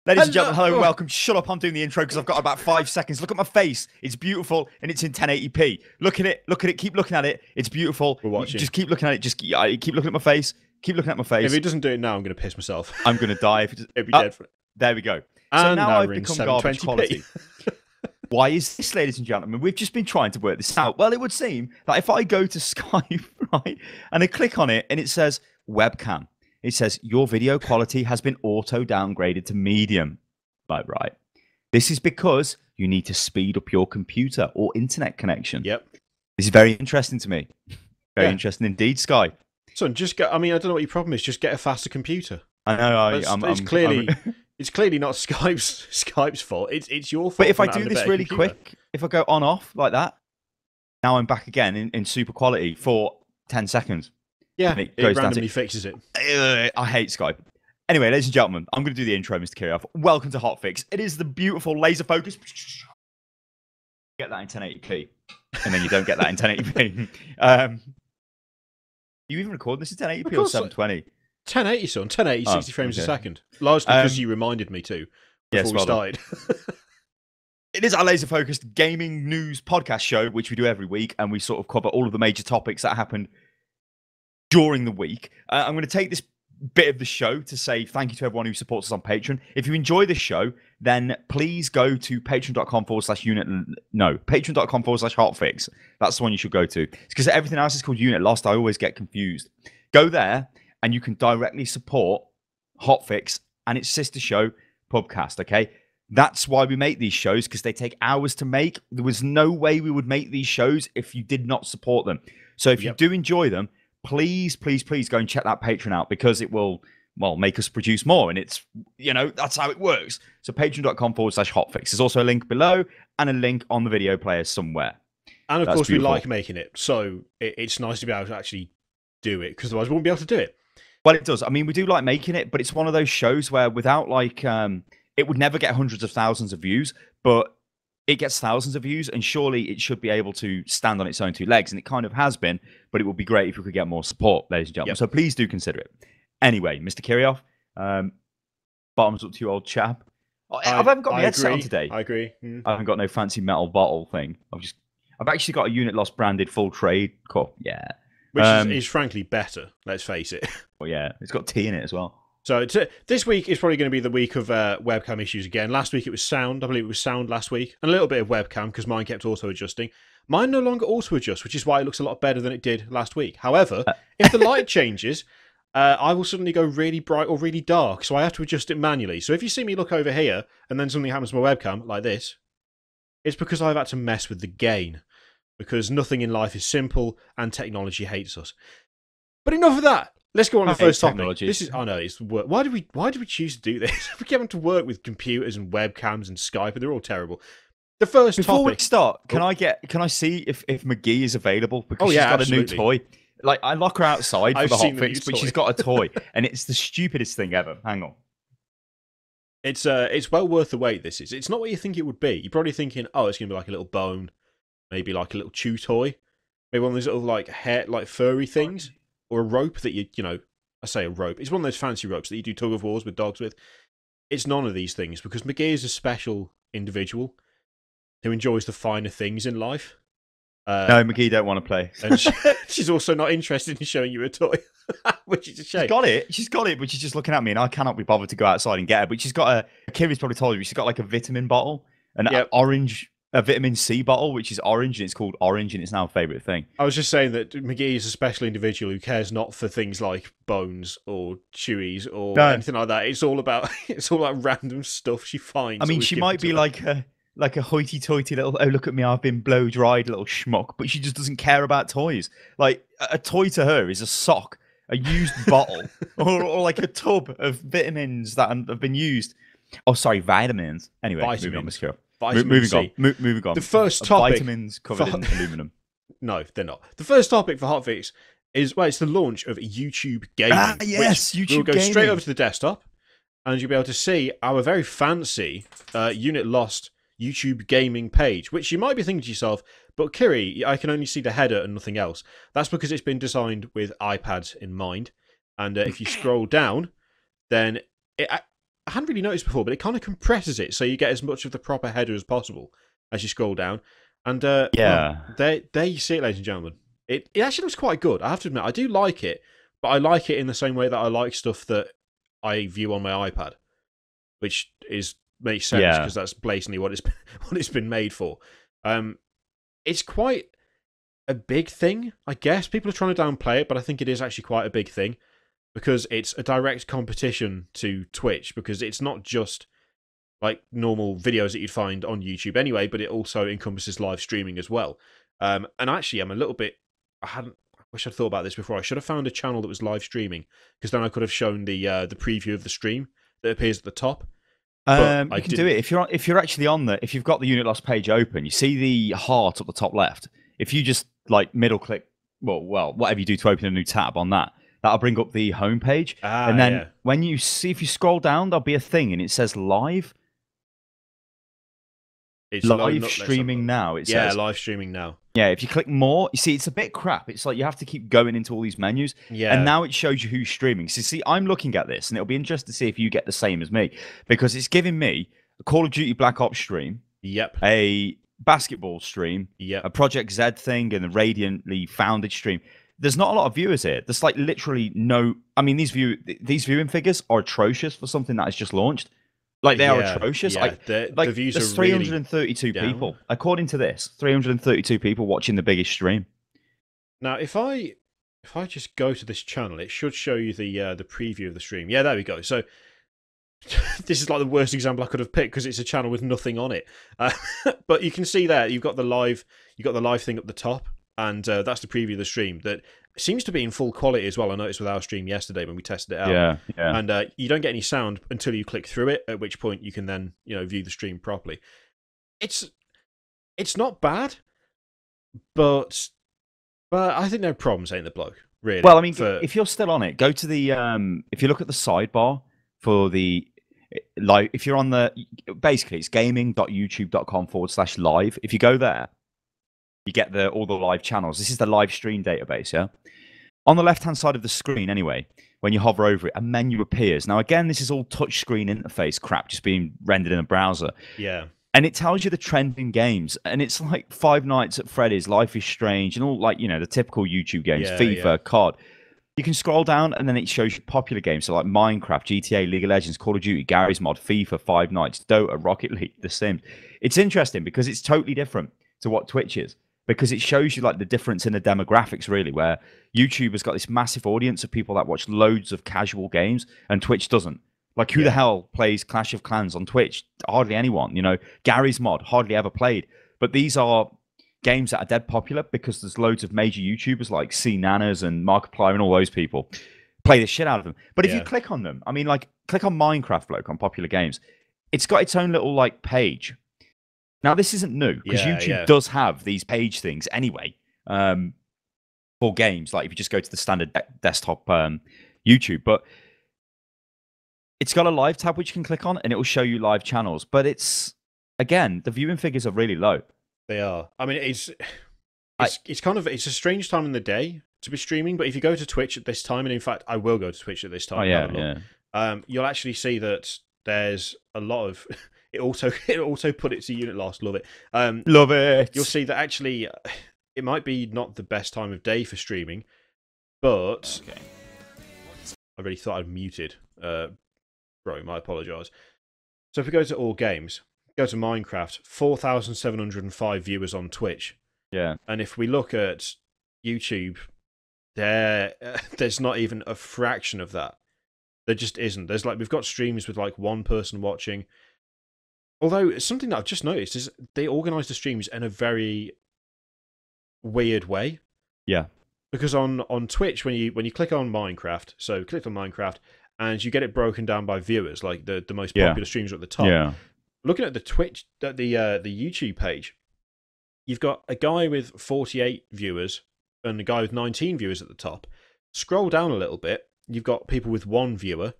Ladies and gentlemen, hello and welcome. Shut up, I'm doing the intro because I've got about 5 seconds. Look at my face. It's beautiful and it's in 1080p. Look at it. Look at it. Keep looking at it. It's beautiful. We're watching. Just keep looking at it. Just keep looking at my face. Keep looking at my face. If he doesn't do it now, I'm going to piss myself. I'm going to die. If it It'll be dead for it. There we go. And so now I've we're in become garbage 720p. quality. Why is this, ladies and gentlemen? We've just been trying to work this out. Well, it would seem that if I go to Skype, right, and I click on it and it says webcam, it says your video quality has been auto downgraded to medium. Right. This is because you need to speed up your computer or internet connection. Yep. This is very interesting to me. Very interesting indeed, Sky. Son, just get. I mean, I don't know what your problem is. Just get a faster computer. I know. It's clearly not Skype's fault. It's your fault. But if I do this really quick, if I go on off like that, now I'm back again in super quality for 10 seconds. Yeah, it randomly fixes it. I hate Skype. Anyway, ladies and gentlemen, I'm going to do the intro, Mr. Kirioff. Welcome to Hotfix. It is the beautiful laser focus. Get that in 1080p, and then you don't get that in 1080p. You even record this in 1080p or 720? 1080, son. 1080, 60 frames a second. Largely because you reminded me to before we started. It is our laser-focused gaming news podcast show, which we do every week, and we sort of cover all of the major topics that happened during the week. I'm going to take this bit of the show to say thank you to everyone who supports us on Patreon. If you enjoy this show, then please go to patreon.com/Hotfix. That's the one you should go to. It's because everything else is called Unit Lost. I always get confused. Go there and you can directly support Hotfix and its sister show, Pubcast, okay? That's why we make these shows, because they take hours to make. There was no way we would make these shows if you did not support them. So if you do enjoy them, please, please, please go and check that Patreon out, because it will, well, make us produce more. And it's, you know, that's how it works. So patreon.com/Hotfix. There's also a link below and a link on the video player somewhere. And of course, we like making it. So it's nice to be able to actually do it, because otherwise we won't be able to do it. Well, it does. I mean, we do like making it, but it's one of those shows where without like, it would never get hundreds of thousands of views, but it gets thousands of views, and surely it should be able to stand on its own two legs, and it kind of has been, but it would be great if we could get more support, ladies and gentlemen. So please do consider it. Anyway, Mr. Kirioff, bottoms up to you, old chap. I haven't got my headset on today. I agree. I haven't got no fancy metal bottle thing. I've actually got a Unit Lost branded full trade cup. Yeah. Which is frankly better, let's face it. Well, yeah, it's got tea in it as well. So this week is probably going to be the week of webcam issues again. Last week it was sound. I believe it was sound last week. And a little bit of webcam, because mine kept auto-adjusting. Mine no longer auto-adjusts, which is why it looks a lot better than it did last week. However, if the light changes, I will suddenly go really bright or really dark, so I have to adjust it manually. So if you see me look over here, and then something happens to my webcam, like this, it's because I've had to mess with the gain. Because nothing in life is simple, and technology hates us. But enough of that. Let's go on to the first topic. This is, I know, it's work. Why did we choose to do this? We get to work with computers and webcams and Skype, and they're all terrible. The first Before topic. we start, can I see if McGee is available? Because she's got absolutely. a new toy. Like, I lock her outside for the Hotfix, but toy. she's got a toy, and it's the stupidest thing ever. Hang on. It's well worth the wait. This is. It's not what you think it would be. You're probably thinking, oh, it's gonna be like a little bone, maybe like a little chew toy, maybe one of those little like hair, like furry things, or a rope that you know. I say a rope. It's one of those fancy ropes that you do tug of wars with dogs with. It's none of these things, because McGee is a special individual who enjoys the finer things in life. No, McGee don't want to play. And she's also not interested in showing you a toy, which is a shame. She's got it, but she's just looking at me, and I cannot be bothered to go outside and get her. But she's got Kiri's probably told you, she's got like a vitamin bottle, a vitamin C bottle, which is orange, and it's called Orange, and it's now a favourite thing. I was just saying that McGee is a special individual who cares not for things like bones or chewies or anything like that. It's all about random stuff she finds. I mean, she might be like a hoity-toity little, oh, look at me, I've been blow-dried little schmuck, but she just doesn't care about toys. Like, a toy to her is a sock, a used bottle, or like a tub of vitamins that have been used. Oh, sorry, vitamins. Anyway, moving on, Mr. Moving on. The first topic. Vitamins covered in aluminum. No, they're not. The first topic for Hotfix is, well, it's the launch of YouTube Gaming. Ah, yes, YouTube Gaming. We'll go Gaming. straight over to the desktop, and you'll be able to see our very fancy Unit Lost YouTube Gaming page, which you might be thinking to yourself, but Kiri, I can only see the header and nothing else. That's because it's been designed with iPads in mind, and if you scroll down, then I hadn't really noticed before, but it kind of compresses it so you get as much of the proper header as possible as you scroll down. And Yeah. well, there you see it, ladies and gentlemen. It actually looks quite good. I have to admit, I do like it, but I like it in the same way that I like stuff that I view on my iPad, which makes sense because that's blatantly what it's been made for. It's quite a big thing, I guess. People are trying to downplay it, but I think it is actually quite a big thing because it's a direct competition to Twitch, because it's not just like normal videos that you'd find on YouTube anyway, but it also encompasses live streaming as well. And actually, I'm a little bit... I wish I'd thought about this before. I should have found a channel that was live streaming, because then I could have shown the preview of the stream that appears at the top. You can do it if you're actually on if you've got the unit loss page open. You see the heart at the top left. If you just like middle click, well, whatever you do to open a new tab on that, that'll bring up the home page. And then when you see, if you scroll down, there'll be a thing and it says live. It's live streaming now. It says live streaming now. Yeah, if you click more, you see it's a bit crap. It's like you have to keep going into all these menus. Yeah. And now it shows you who's streaming. So see, I'm looking at this, and it'll be interesting to see if you get the same as me, because it's giving me a Call of Duty Black Ops stream. Yep. A basketball stream. Yep. A Project Z thing, and a Radiantly Founded stream. There's not a lot of viewers here. There's like literally no. I mean, these viewing figures are atrocious for something that has just launched. Like, they are atrocious. Yeah, the views there's are 332 really people. According to this, 332 people watching the biggest stream. Now, if I just go to this channel, it should show you the preview of the stream. Yeah, there we go. So this is like the worst example I could have picked, because it's a channel with nothing on it. But you can see there, you've got the live thing up the top, and that's the preview of the stream that seems to be in full quality as well. I noticed with our stream yesterday when we tested it out. Yeah. And you don't get any sound until you click through it, at which point you can then view the stream properly. It's not bad, but I think there are problems, ain't the bloke? Really? Well, I mean, if you're still on it, go to the if you look at the sidebar for the if you're on the, basically it's gaming.youtube.com/live. If you go there, you get all the live channels. This is the live stream database, yeah? On the left-hand side of the screen, anyway, when you hover over it, a menu appears. Now, again, this is all touchscreen interface crap just being rendered in a browser. Yeah. And it tells you the trending games. And it's like Five Nights at Freddy's, Life is Strange, and all, like, the typical YouTube games, FIFA, COD. You can scroll down, and then it shows you popular games, so like Minecraft, GTA, League of Legends, Call of Duty, Garry's Mod, FIFA, Five Nights, Dota, Rocket League, The Sims. It's interesting because it's totally different to what Twitch is, because it shows you like the difference in the demographics, really, where YouTube has got this massive audience of people that watch loads of casual games, and Twitch doesn't. Like, who the hell plays Clash of Clans on Twitch? Hardly anyone. Garry's Mod, hardly ever played. But these are games that are dead popular because there's loads of major YouTubers like C Nanas and Markiplier and all those people play the shit out of them. But if you click on them, I mean, like, click on Minecraft, bloke, on popular games, it's got its own little like page. Now, this isn't new, because YouTube does have these page things anyway for games. Like, if you just go to the standard desktop YouTube, but it's got a live tab which you can click on, and it will show you live channels. But it's, again, the viewing figures are really low. They are. I mean, it's a strange time in the day to be streaming. But if you go to Twitch at this time, and in fact, I will go to Twitch at this time. You'll actually see that there's a lot of. It also put it to unit loss. Love it. Love it. You'll see that actually, it might be not the best time of day for streaming, but I really thought I'd muted. Bro, I apologise. So if we go to all games. Go to Minecraft, 4,705 viewers on Twitch. Yeah. And if we look at YouTube, there's not even a fraction of that. There just isn't. We've got streams with like one person watching. Although something that I've just noticed is they organise the streams in a very weird way. Yeah. Because on Twitch, when you click on Minecraft, so click on Minecraft, and you get it broken down by viewers, like the most popular streams are at the top. Yeah. Looking at the Twitch, the YouTube page, you've got a guy with 48 viewers and a guy with 19 viewers at the top. Scroll down a little bit, you've got people with 1 viewer.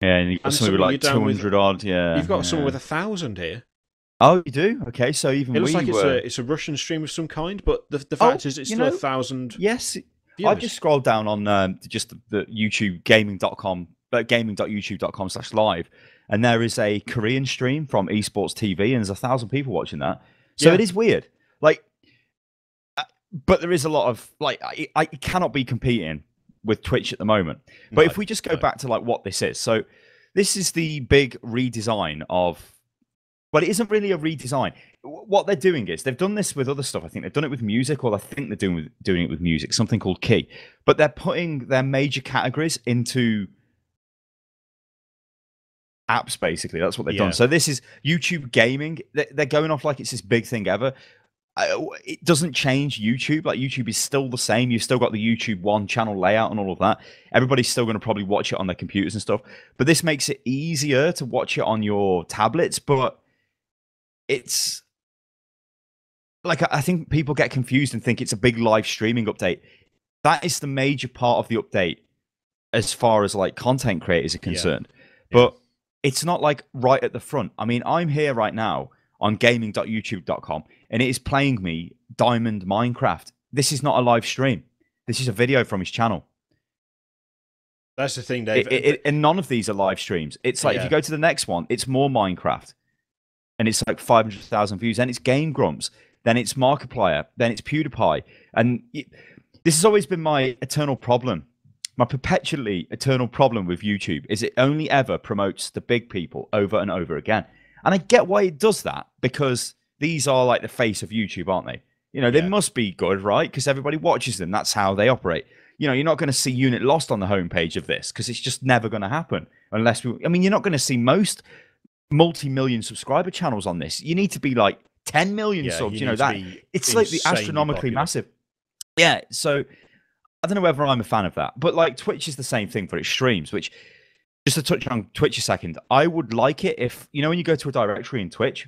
Yeah, and you've got someone with like 200 odd. Yeah, you've got someone with 1,000 here. Oh, you do? Okay, so even it looks like it's a Russian stream of some kind, but the fact is it's still 1,000. Yes, viewers. I've just scrolled down on just the YouTube gaming.com, gaming.youtube.com/live. and there is a Korean stream from Esports TV, and there's 1,000 people watching that. So it is weird. Like, but there is a lot of like I cannot be competing with Twitch at the moment. But if we just go back to like what this is, so this is the big redesign of. But it isn't really a redesign. What they're doing is they've done this with other stuff. I think they've done it with music, or I think they're doing it with music, something called Key. But they're putting their major categories into apps, basically. That's what they've done. So this is YouTube gaming. They're going off like it's this big thing ever. It doesn't change YouTube. Like, YouTube is still the same. You've still got the YouTube One channel layout and all of that. Everybody's still going to probably watch it on their computers and stuff. But this makes it easier to watch it on your tablets. But it's like, I think people get confused and think it's a big live streaming update. That is the major part of the update as far as like content creators are concerned. But it's not like right at the front. I mean, I'm here right now on gaming.youtube.com, and it is playing me Diamond Minecraft. This is not a live stream. This is a video from his channel. That's the thing, Dave. And none of these are live streams. It's like, if you go to the next one, it's more Minecraft. And it's like 500,000 views. Then it's Game Grumps. Then it's Markiplier. Then it's PewDiePie. And this has always been my eternal problem. My perpetually eternal problem with YouTube is it only ever promotes the big people over and over again. And I get why it does that, because these are like the face of YouTube, aren't they? You know, they must be good, right? Because everybody watches them. That's how they operate. You know, you're not going to see Unit Lost on the homepage of this, because it's just never going to happen. Unless I mean, you're not going to see most multi-million subscriber channels on this. You need to be like 10 million subs. You know, that it's like the astronomically massive. Yeah. So I don't know whether I'm a fan of that, but like Twitch is the same thing for its streams, which, just to touch on Twitch a second, I would like it if, you know, when you go to a directory in Twitch,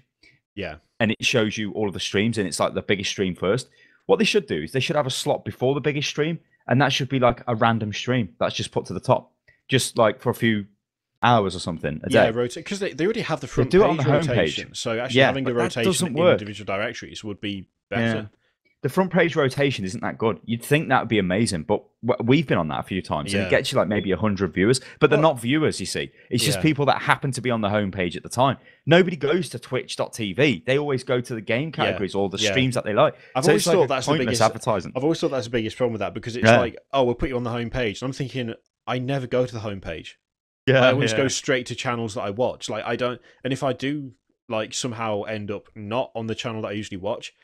and it shows you all of the streams and it's like the biggest stream first, what they should do is they should have a slot before the biggest stream, and that should be like a random stream that's just put to the top, just like for a few hours or something a day. Rotate, because they already have the front page rotation. So actually having a rotation in individual directories would be better. The front page rotation isn't that good. You'd think that would be amazing, but we've been on that a few times, and it gets you like maybe 100 viewers, but they're not viewers, you see. It's just people that happen to be on the homepage at the time. Nobody goes to twitch.tv. They always go to the game categories or the streams that they like. I've always thought that's the biggest advertising. I've always thought that's the biggest problem with that, because it's like, oh, we'll put you on the homepage. And I'm thinking, I never go to the homepage. I always go straight to channels that I watch. Like, I don't, and if I do like somehow end up not on the channel that I usually watch,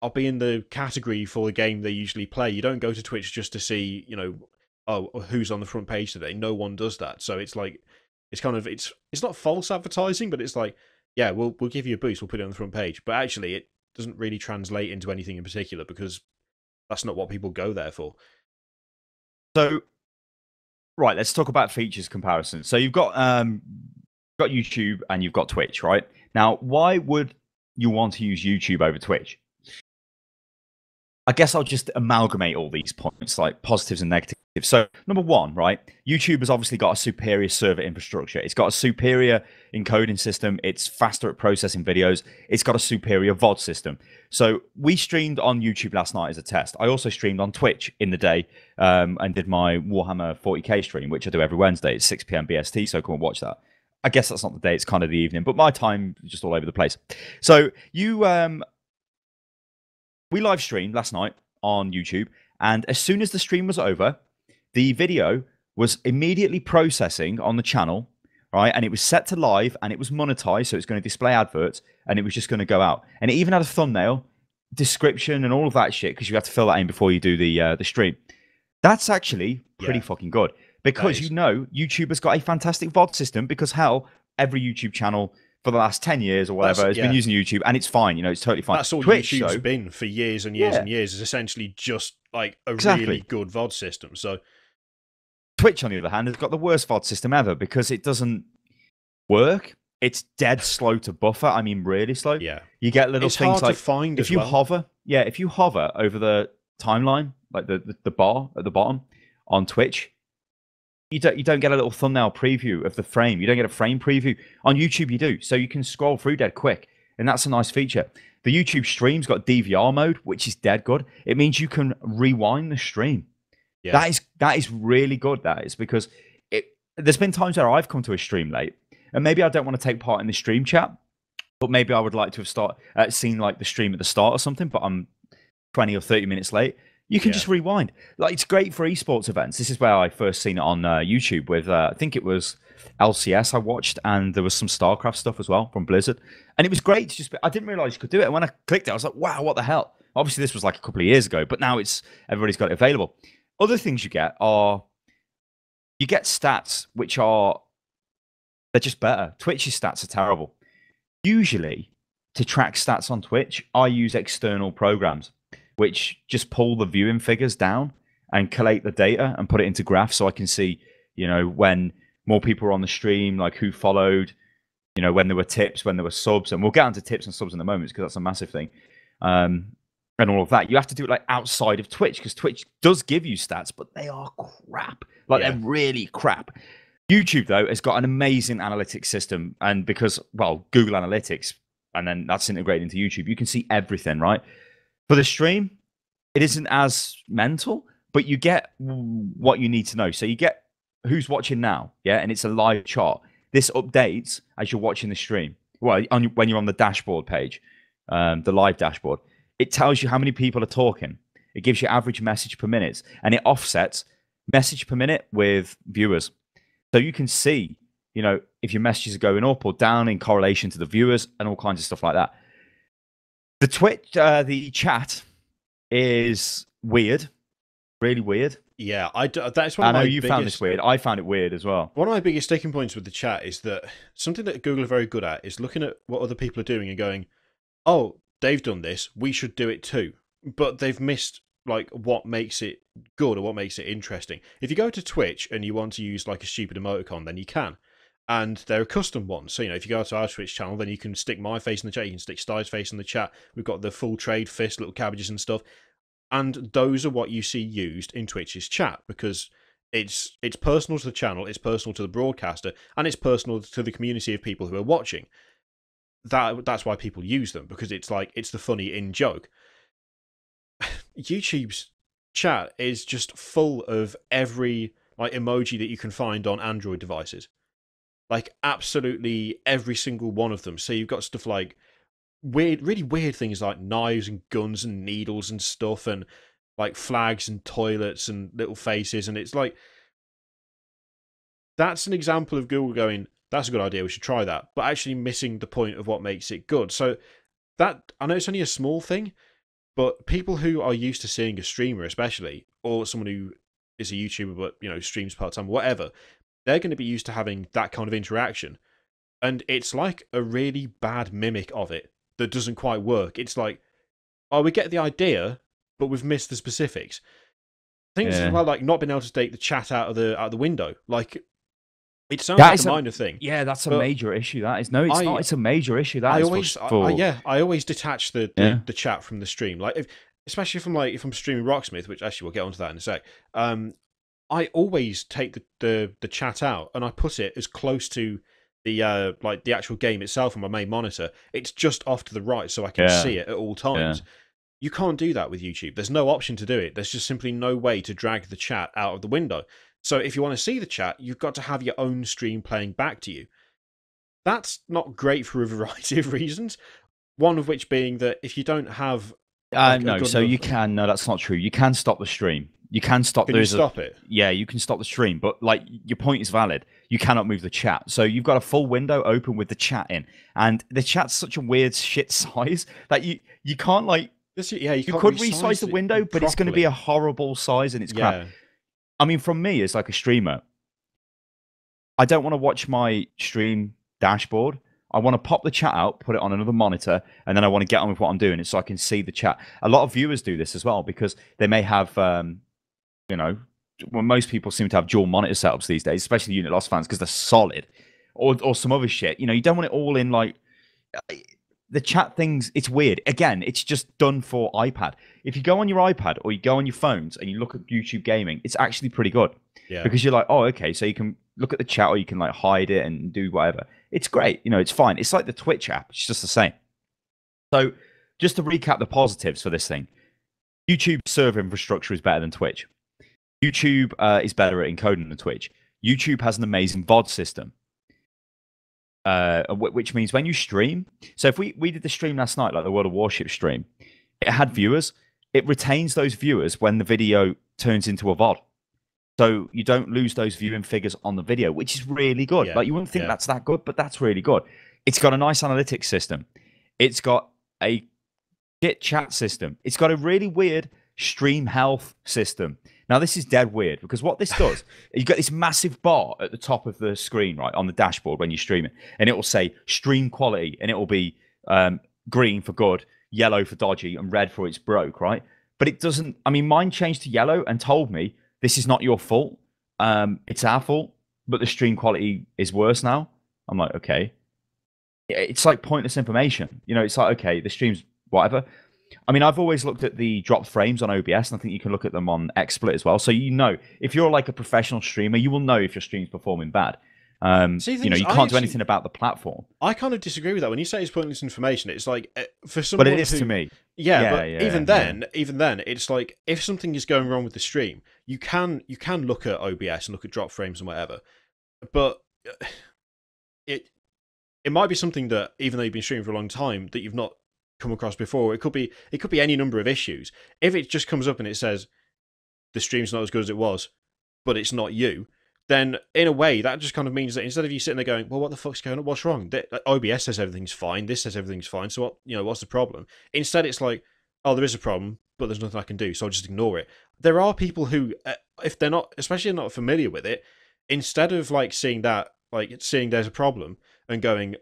I'll be in the category for the game they usually play. You don't go to Twitch just to see, you know, oh, who's on the front page today. No one does that. So it's like, it's kind of, it's not false advertising, but it's like, yeah, we'll give you a boost. We'll put it on the front page. But actually, it doesn't really translate into anything in particular, because that's not what people go there for. So, right, let's talk about features comparison. So you've got YouTube and you've got Twitch, right? Now, why would you want to use YouTube over Twitch? I guess I'll just amalgamate all these points, like positives and negatives. So, number one, right? YouTube has obviously got a superior server infrastructure. It's got a superior encoding system. It's faster at processing videos. It's got a superior VOD system. So, we streamed on YouTube last night as a test. I also streamed on Twitch in the day and did my Warhammer 40k stream, which I do every Wednesday at 6 p.m. BST. So, come and watch that. I guess that's not the day. It's kind of the evening, but my time is just all over the place. So, we live streamed last night on YouTube, and as soon as the stream was over, the video was immediately processing on the channel, right? And it was set to live, and it was monetized, so it's going to display adverts, and it was just going to go out. And it even had a thumbnail, description, and all of that shit, because you have to fill that in before you do the stream. That's actually pretty fucking good, because you know YouTube has got a fantastic VOD system, because hell, every YouTube channel for the last 10 years or whatever has been using YouTube, and it's fine, you know, it's totally fine. That's all Twitch, YouTube's been for years and years and years, is essentially just like a really good VOD system. So Twitch, on the other hand, has got the worst VOD system ever, because it doesn't work. It's dead slow to buffer. I mean, really slow. Yeah. You get little things hard like, to find if you hover, if you hover over the timeline, like the bar at the bottom on Twitch, you don't get a little thumbnail preview of the frame. You don't get a frame preview. On YouTube, you do. So you can scroll through dead quick. And that's a nice feature. The YouTube stream's got DVR mode, which is dead good. It means you can rewind the stream. Yeah. That is really good, that is, because there's been times where I've come to a stream late, And maybe I don't want to take part in the stream chat, but maybe I would like to have seen like the stream at the start or something, but I'm 20 or 30 minutes late. You can just rewind. Like, it's great for esports events. This is where I first seen it on YouTube with, I think it was LCS I watched, and there was some StarCraft stuff as well from Blizzard. And it was great to just, I didn't realize you could do it. And when I clicked it, I was like, wow, what the hell? Obviously, this was like a couple of years ago, but now everybody's got it available. Other things you get are, you get stats which are, they're just better. Twitch's stats are terrible. Usually, to track stats on Twitch, I use external programs, which just pull the viewing figures down and collate the data and put it into graphs so I can see, you know, when more people are on the stream, like who followed, you know, when there were tips, when there were subs. And we'll get into tips and subs in a moment because that's a massive thing. And all of that. You have to do it like outside of Twitch, because Twitch does give you stats, but they are crap. Like, they're really crap. YouTube, though, has got an amazing analytics system. And because, well, Google Analytics, and then that's integrated into YouTube, you can see everything, right? For the stream, it isn't as mental, but you get what you need to know. So you get who's watching now, yeah? And it's a live chart. This updates as you're watching the stream. Well, when you're on the dashboard page, the live dashboard. It tells you how many people are talking. It gives you average message per minute, and it offsets message per minute with viewers. So you can see, you know, if your messages are going up or down in correlation to the viewers and all kinds of stuff like that. The the chat is weird, really weird. Yeah, that's one of my I know you found this weird. I found it weird as well. One of my biggest sticking points with the chat is that something that Google are very good at is looking at what other people are doing and going, oh, they've done this, we should do it too. But they've missed like what makes it good or what makes it interesting. If you go to Twitch and you want to use like a stupid emoticon, then you can. And there are custom ones. So, you know, if you go to our Twitch channel, then you can stick my face in the chat, you can stick Sty's face in the chat. We've got the full trade fist, little cabbages and stuff. And those are what you see used in Twitch's chat, because it's personal to the channel, it's personal to the broadcaster, and it's personal to the community of people who are watching. That's why people use them, because it's like, it's the funny in joke. YouTube's chat is just full of every like emoji that you can find on Android devices. Like, absolutely every single one of them. So you've got stuff like weird, really weird things like knives and guns and needles and stuff, and like flags and toilets and little faces. And it's like, that's an example of Google going, that's a good idea, we should try that, but actually missing the point of what makes it good. So that, I know it's only a small thing, but people who are used to seeing a streamer, especially, or someone who is a YouTuber but, you know, streams part-time, whatever, they're going to be used to having that kind of interaction. And it's like a really bad mimic of it that doesn't quite work. It's like, oh, we get the idea, but we've missed the specifics. Things about like not being able to take the chat out of the window. Like, it sounds like a minor thing. Yeah, that's a major issue. That is it's not. It's a major issue. That I always detach the chat from the stream. Like, especially if I'm streaming Rocksmith, which actually we'll get onto that in a sec. I always take the chat out and I put it as close to the like the actual game itself on my main monitor. It's just off to the right, so I can see it at all times. Yeah. You can't do that with YouTube. There's no option to do it. There's just simply no way to drag the chat out of the window. So if you want to see the chat, you've got to have your own stream playing back to you. That's not great for a variety of reasons. One of which being that if you don't have... no, so you can... No, that's not true. You can stop the stream. You can stop... Can you stop it? Yeah, you can stop the stream. But, like, your point is valid. You cannot move the chat. So you've got a full window open with the chat in. And the chat's such a weird shit size that you can't, like... you could resize the window, but it's going to be a horrible size and it's crap. I mean, from me, as like a streamer, I don't want to watch my stream dashboard. I want to pop the chat out, put it on another monitor, and then I want to get on with what I'm doing so I can see the chat. A lot of viewers do this as well because they may have, you know, well, most people seem to have dual monitor setups these days, especially Unit Lost fans because they're solid, or some other shit. You know, you don't want it all in like... The chat things, it's weird. Again, it's just done for iPad. If you go on your iPad or you go on your phones and you look at YouTube gaming, it's actually pretty good. Yeah. Because you're like, oh, okay, so you can look at the chat or you can like hide it and do whatever. It's great. You know, it's fine. It's like the Twitch app. It's just the same. So just to recap the positives for this thing, YouTube server infrastructure is better than Twitch. YouTube is better at encoding than Twitch. YouTube has an amazing VOD system. which means when you stream. So if we did the stream last night, like the World of Warship stream, it had viewers. It retains those viewers when the video turns into a VOD. So you don't lose those viewing figures on the video, which is really good. Yeah, Like you wouldn't think yeah. that's that good, but that's really good. It's got a nice analytics system. It's got a shit chat system. It's got a really weird stream health system. Now this is dead weird because what this does, you've got this massive bar at the top of the screen, right, on the dashboard when you stream it, and it will say stream quality, and it will be green for good, yellow for dodgy, and red for it's broke, right? But it doesn't. I mean, mine changed to yellow and told me this is not your fault. It's our fault, but the stream quality is worse now. I'm like, okay. It's like pointless information. You know, it's like, okay, the stream's whatever. I mean, I've always looked at the dropped frames on OBS, and I think you can look at them on XSplit as well. So you know, if you're like a professional streamer, you will know if your stream's performing bad. You know, you can't do anything about the platform. I kind of disagree with that. When you say it's pointless information, it's like for someone. But it is to me. Yeah, but even then, it's like if something is going wrong with the stream, you can look at OBS and look at drop frames and whatever. But it might be something that even though you've been streaming for a long time that you've not come across before. It could be any number of issues. If it just comes up and it says the stream's not as good as it was, but it's not you, then in a way that just kind of means that instead of you sitting there going, well, what the fuck's going on? What's wrong? OBS says everything's fine. This says everything's fine. So what's the problem? Instead, it's like, oh, there is a problem, but there's nothing I can do, so I'll just ignore it. There are people who, if they're not, especially not familiar with it, instead of like seeing there's a problem and going,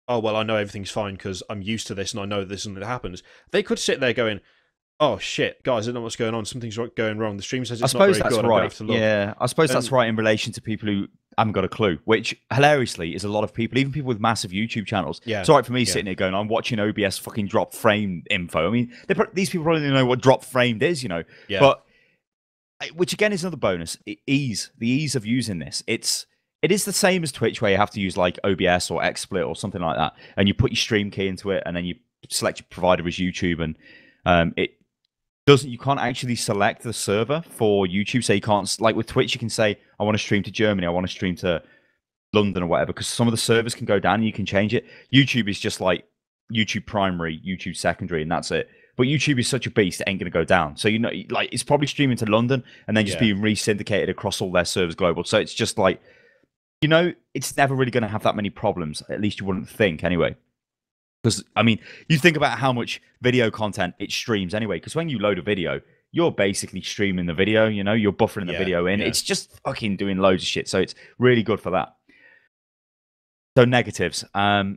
oh, well, I know everything's fine because I'm used to this and I know this and it happens, they could sit there going, oh shit, guys, I don't know what's going on. Something's going wrong. The stream says it's not very good. I suppose that's right. Yeah, I suppose that's right in relation to people who haven't got a clue, which hilariously is a lot of people, even people with massive YouTube channels. Yeah. It's all right for me sitting here going, I'm watching OBS fucking drop frame info. I mean, these people probably don't know what drop framed is, you know. Yeah. But which again is another bonus. The ease of using this. It is the same as Twitch, where you have to use like OBS or XSplit or something like that, and you put your stream key into it, and then you select your provider as YouTube, and you can't actually select the server for YouTube. So you can't, like with Twitch, you can say, I want to stream to Germany, I want to stream to London or whatever, because some of the servers can go down and you can change it. YouTube is just like YouTube primary, YouTube secondary, and that's it. But YouTube is such a beast, it ain't going to go down. So, like it's probably streaming to London and then just being re-syndicated across all their servers global. So it's just like, it's never really going to have that many problems. At least you wouldn't think anyway. Because, I mean, you think about how much video content it streams anyway. Because when you load a video, you're basically streaming the video, you're buffering the video in. Yeah. It's just fucking doing loads of shit. So it's really good for that. So negatives. The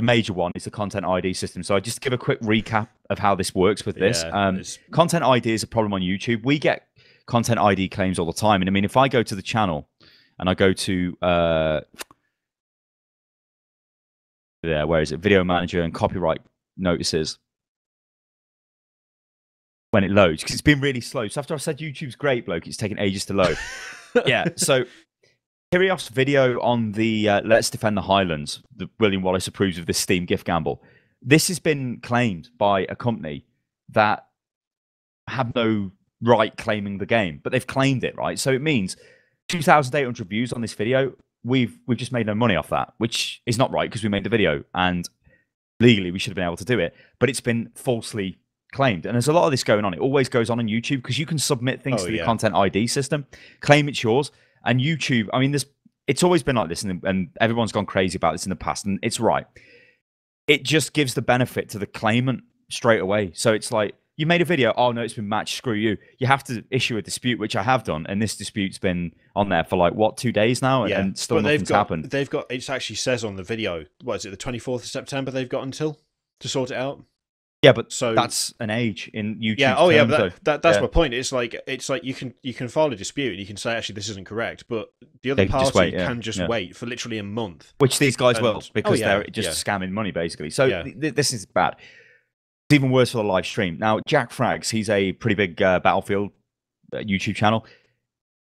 major one is the content ID system. So I just give a quick recap of how this works with this. Content ID is a problem on YouTube. We get content ID claims all the time. And I mean, if I go to the channel and I go to... where is it? Video Manager and copyright notices. When it loads, because it's been really slow. So after I said YouTube's great, bloke, it's taken ages to load. Yeah, so Kyrgios video on the Let's Defend the Highlands, the William Wallace approves of this Steam gift gamble. This has been claimed by a company that have no right claiming the game, but they've claimed it, right? So it means 2,800 views on this video. We've just made no money off that, which is not right because we made the video and legally we should have been able to do it, but it's been falsely claimed. And there's a lot of this going on. It always goes on YouTube because you can submit things to the content ID system, claim it's yours, and YouTube, I mean, it's always been like this, and everyone's gone crazy about this in the past, and it's right. It just gives the benefit to the claimant straight away. So it's like, you made a video, oh no, it's been matched, screw you. You have to issue a dispute, which I have done, and this dispute's been on there for like, what, 2 days now? Yeah. And still nothing's happened. They've got, it actually says on the video, what is it, the 24th of September they've got until to sort it out? Yeah, but that's an age in YouTube. Yeah, oh terms, yeah, but that's my point. It's like you can file a dispute and you can say, actually, this isn't correct, but the other party can just wait for literally a month. Which these guys will, because they're just scamming money, basically. So this is bad. It's even worse for the live stream. Now, Jack Frags, he's a pretty big Battlefield YouTube channel.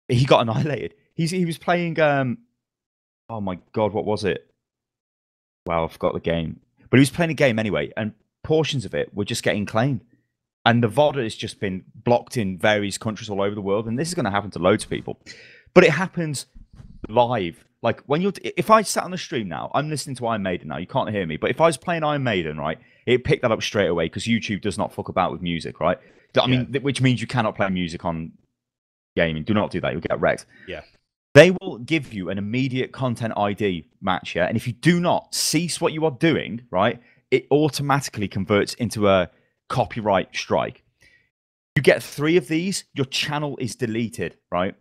He got annihilated. He was playing, oh my God, what was it? Wow, I forgot the game. But he was playing a game anyway, and portions of it were just getting claimed. And the VOD has just been blocked in various countries all over the world, and this is going to happen to loads of people. But it happens live. Like when if I sat on the stream now, I'm listening to Iron Maiden now. You can't hear me, but if I was playing Iron Maiden, right, it picked that up straight away because YouTube does not fuck about with music, right? I mean, which means you cannot play music on gaming. Do not do that; you'll get wrecked. Yeah. They will give you an immediate content ID match, yeah, and if you do not cease what you are doing, right, it automatically converts into a copyright strike. You get 3 of these, your channel is deleted, right?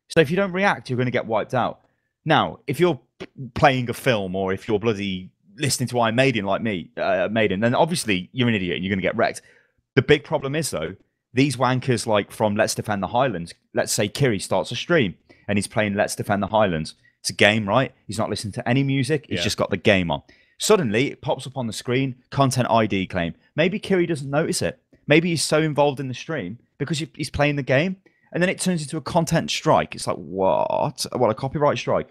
So if you don't react, you're going to get wiped out. Now, if you're playing a film or if you're bloody listening to Iron Maiden like me, then obviously you're an idiot and you're going to get wrecked. The big problem is, though, these wankers like from Let's Defend the Highlands, let's say Kiri starts a stream and he's playing Let's Defend the Highlands. It's a game, right? He's not listening to any music. He's just got the game on. Suddenly, it pops up on the screen, content ID claim. Maybe Kiri doesn't notice it. Maybe he's so involved in the stream because he's playing the game. And then it turns into a content strike. It's like, what? Well, a copyright strike.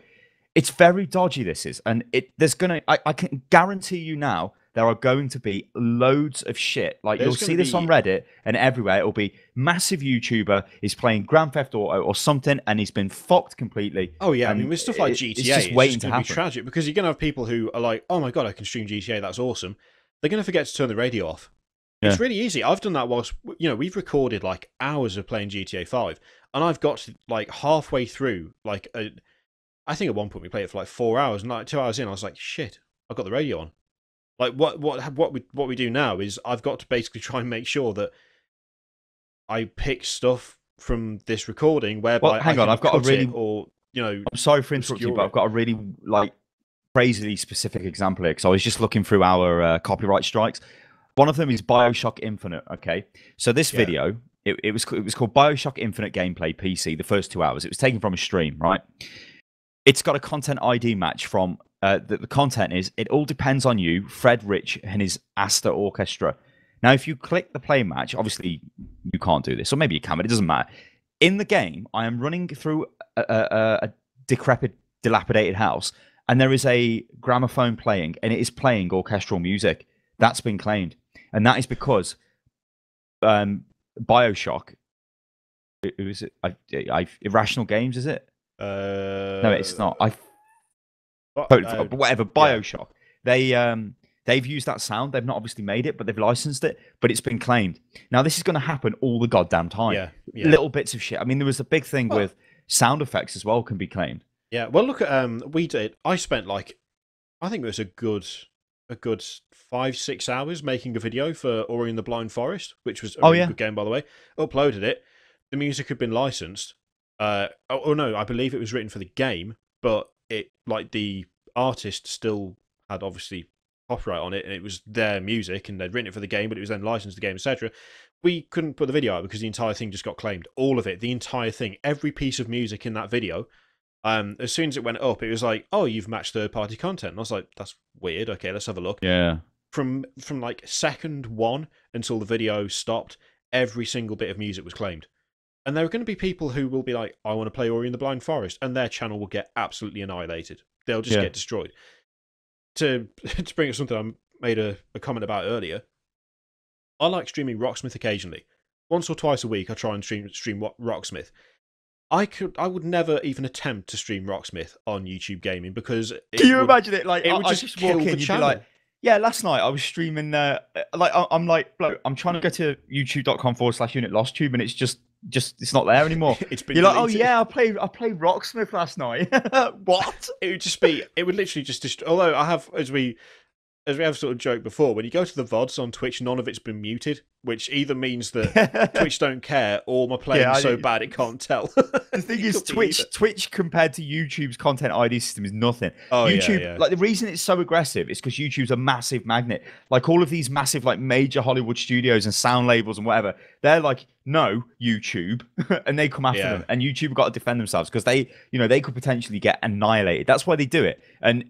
It's very dodgy, this is. And I can guarantee you now, there are going to be loads of shit. Like, you'll see this on Reddit and everywhere. It'll be massive YouTuber is playing Grand Theft Auto or something, and he's been fucked completely. Oh, yeah. I mean, with stuff like GTA, it's just waiting to happen. Be tragic because you're going to have people who are like, oh my God, I can stream GTA. That's awesome. They're going to forget to turn the radio off. Yeah. It's really easy. I've done that whilst, we've recorded like hours of playing GTA 5, and I've got to like halfway through, like, I think at one point we played it for like 4 hours, and like 2 hours in, I was like, shit, I've got the radio on. Like, what we do now is I've got to basically try and make sure that I pick stuff from this recording whereby I've got a really, I'm sorry for interrupting you, but I've got a really like crazily specific example here because I was just looking through our copyright strikes. One of them is BioShock Infinite. Okay, so this video, it was called BioShock Infinite Gameplay PC. The first 2 hours, it was taken from a stream, right? It's got a content ID match from the content is it all depends on you, Fred Rich and his Asta Orchestra. Now, if you click the play match, obviously you can't do this, or maybe you can, but it doesn't matter. In the game, I am running through a decrepit, dilapidated house, and there is a gramophone playing, and it is playing orchestral music. That's been claimed. And that is because BioShock, who is it? Irrational Games, is it? No, it's not. Whatever, BioShock. Yeah. They've used that sound. They've not obviously made it, but they've licensed it. But it's been claimed. Now, this is going to happen all the goddamn time. Yeah. Little bits of shit. I mean, there was a big thing with sound effects as well can be claimed. Yeah, well, look at, I spent like, I think it was a good 5-6 hours making a video for Ori and the Blind Forest, which was a really good game, by the way. Uploaded it. The music had been licensed. No, I believe it was written for the game, but it like the artist still had obviously copyright on it, and it was their music, and they'd written it for the game, but it was then licensed the game, etc. We couldn't put the video out because the entire thing just got claimed. All of it, the entire thing, every piece of music in that video. As soon as it went up, it was like, oh, you've matched third-party content. And I was like, that's weird. Okay, let's have a look. Yeah. From like second 1 until the video stopped, every single bit of music was claimed. And there are going to be people who will be like, I want to play Ori and the Blind Forest, and their channel will get absolutely annihilated. They'll just get destroyed. To bring up something I made a comment about earlier, I like streaming Rocksmith occasionally. Once or twice a week, I try and stream Rocksmith. I would never even attempt to stream Rocksmith on YouTube Gaming because can you imagine it? Like, it would just kill the channel. Like, yeah, last night I was streaming. I'm like, bloke, I'm trying to go to youtube.com/UnitLostTube, and it's not there anymore. You're like, oh yeah, I played Rocksmith last night. What? It would literally just although I have, as we have sort of joked before, when you go to the VODs on Twitch, none of it's been muted, which either means that Twitch don't care or my playing's so bad it can't tell. The thing is, Twitch compared to YouTube's content ID system is nothing. Oh, YouTube, like the reason it's so aggressive is because YouTube's a massive magnet. Like all of these massive, like major Hollywood studios and sound labels and whatever, they're like, no, YouTube, and they come after them, and YouTube have got to defend themselves because they could potentially get annihilated. That's why they do it, and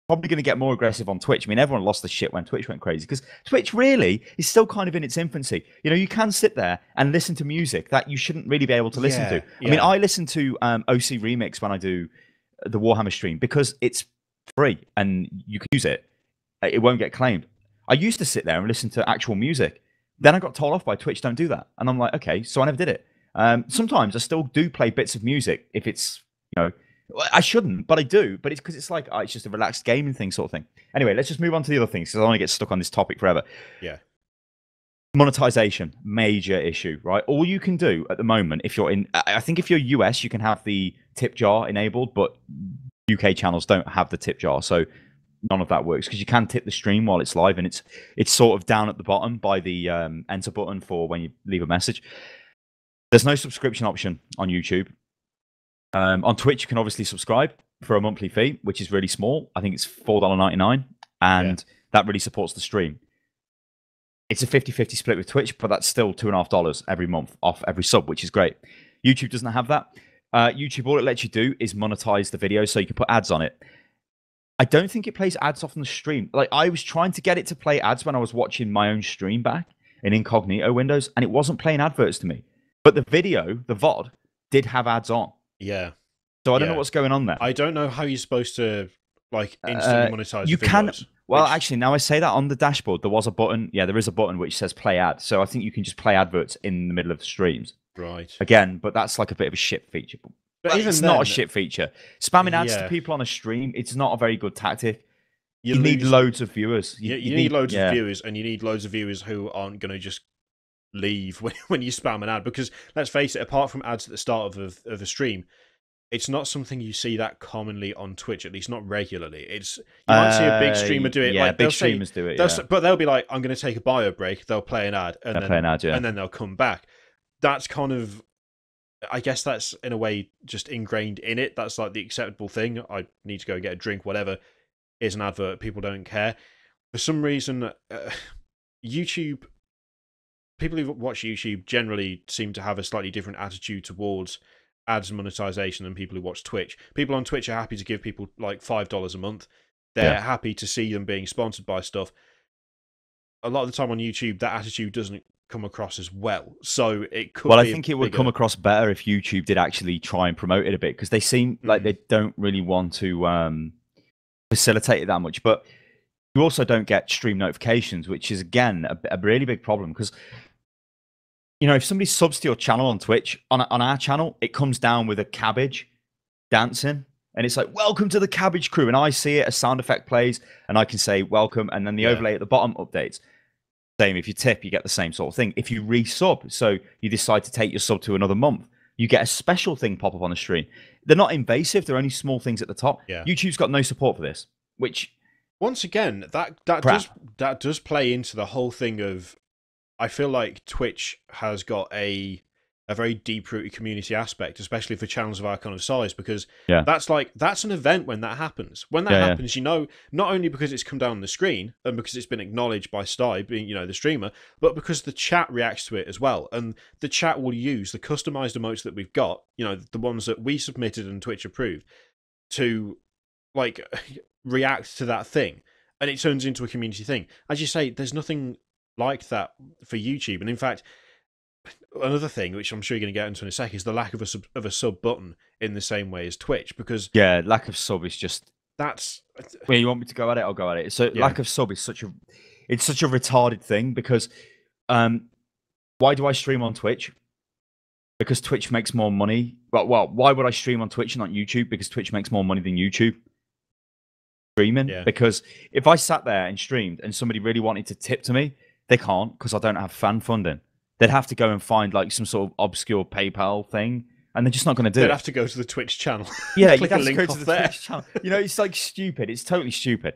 probably going to get more aggressive on Twitch. I mean, everyone lost the shit when Twitch went crazy because Twitch really is still kind of in its infancy. You can sit there and listen to music that you shouldn't really be able to listen to. I mean, I listen to OC Remix when I do the Warhammer stream because it's free and you can use it. It won't get claimed. I used to sit there and listen to actual music. Then I got told off by Twitch, don't do that. And I'm like, okay, so I never did it. Sometimes I still do play bits of music if it's, Well, I shouldn't, but I do. But it's because it's like it's just a relaxed gaming thing, sort of thing. Anyway, let's just move on to the other things because I don't want to get stuck on this topic forever. Yeah. Monetization, major issue, right? All you can do at the moment, if you're in, I think if you're US, you can have the tip jar enabled, but UK channels don't have the tip jar, so none of that works because you can tip the stream while it's live, and it's sort of down at the bottom by the enter button for when you leave a message. There's no subscription option on YouTube. On Twitch, you can obviously subscribe for a monthly fee, which is really small. I think it's $4.99, and that really supports the stream. It's a 50-50 split with Twitch, but that's still $2.50 every month off every sub, which is great. YouTube doesn't have that. YouTube, all it lets you do is monetize the video, so you can put ads on it. I don't think it plays ads off on the stream. Like, I was trying to get it to play ads when I was watching my own stream back in incognito windows, and it wasn't playing adverts to me. But the video, the VOD, did have ads on. Yeah. So I don't know what's going on there. I don't know how you're supposed to, like, instantly monetize you videos. Can. Well, actually, now I say that on the dashboard, there was a button. Yeah, there is a button which says play ad. So I think you can just play adverts in the middle of the streams. Right. Again, but that's like a bit of a shit feature. But even it's not a shit feature. Spamming ads to people on a stream, it's not a very good tactic. You need loads of viewers. You need loads of viewers, and you need loads of viewers who aren't going to just leave when you spam an ad. Because let's face it, apart from ads at the start of a stream, it's not something you see that commonly on Twitch, at least not regularly. You might see a big streamer do it. Yeah, like, big streamers do it. But they'll be like, I'm going to take a bio break. They'll play an ad, and then they'll come back. That's kind of, I guess that's in a way just ingrained in it. That's like the acceptable thing. I need to go get a drink, whatever. Is an advert. People don't care. For some reason, YouTube, people who watch YouTube generally seem to have a slightly different attitude towards ads and monetization than people who watch Twitch. People on Twitch are happy to give people like $5 a month. They're happy to see them being sponsored by stuff. A lot of the time on YouTube, that attitude doesn't come across as well. So it could. Well, I think it would come across better if YouTube did actually try and promote it a bit, because they seem like they don't really want to facilitate it that much. But you also don't get stream notifications, which is again a really big problem, because you know, if somebody subs to your channel on Twitch, on our channel, it comes down with a cabbage dancing, and it's like, welcome to the cabbage crew, and I see it, a sound effect plays, and I can say welcome, and then the overlay at the bottom updates. Same, if you tip, you get the same sort of thing. If you resub, so you decide to take your sub to another month, you get a special thing pop up on the screen. They're not invasive, they're only small things at the top. YouTube's got no support for this, which... Once again, that does play into the whole thing of, I feel like Twitch has got a very deep-rooted community aspect, especially for channels of our kind of size, because that's an event when that happens. When that happens, you know, not only because it's come down on the screen and because it's been acknowledged by Sty, being, you know, the streamer, but because the chat reacts to it as well. And the chat will use the customized emotes that we've got, you know, the ones that we submitted and Twitch approved, to, like, react to that thing. And it turns into a community thing. As you say, there's nothing like that for YouTube. And in fact, another thing, which I'm sure you're going to get into in a sec, is the lack of a sub button in the same way as Twitch. Because lack of sub is just... That's... Well, you want me to go at it? I'll go at it. So lack of sub is such a retarded thing, because why do I stream on Twitch? Because Twitch makes more money. Well, why would I stream on Twitch and not YouTube? Because Twitch makes more money than YouTube. Streaming. Because if I sat there and streamed and somebody really wanted to tip to me, they can't, because I don't have fan funding. They'd have to go and find like some sort of obscure PayPal thing, and they're just not going to do it. They'd have to go to the Twitch channel. Yeah, you'd have to go to the Twitch channel. You know, it's like stupid. It's totally stupid.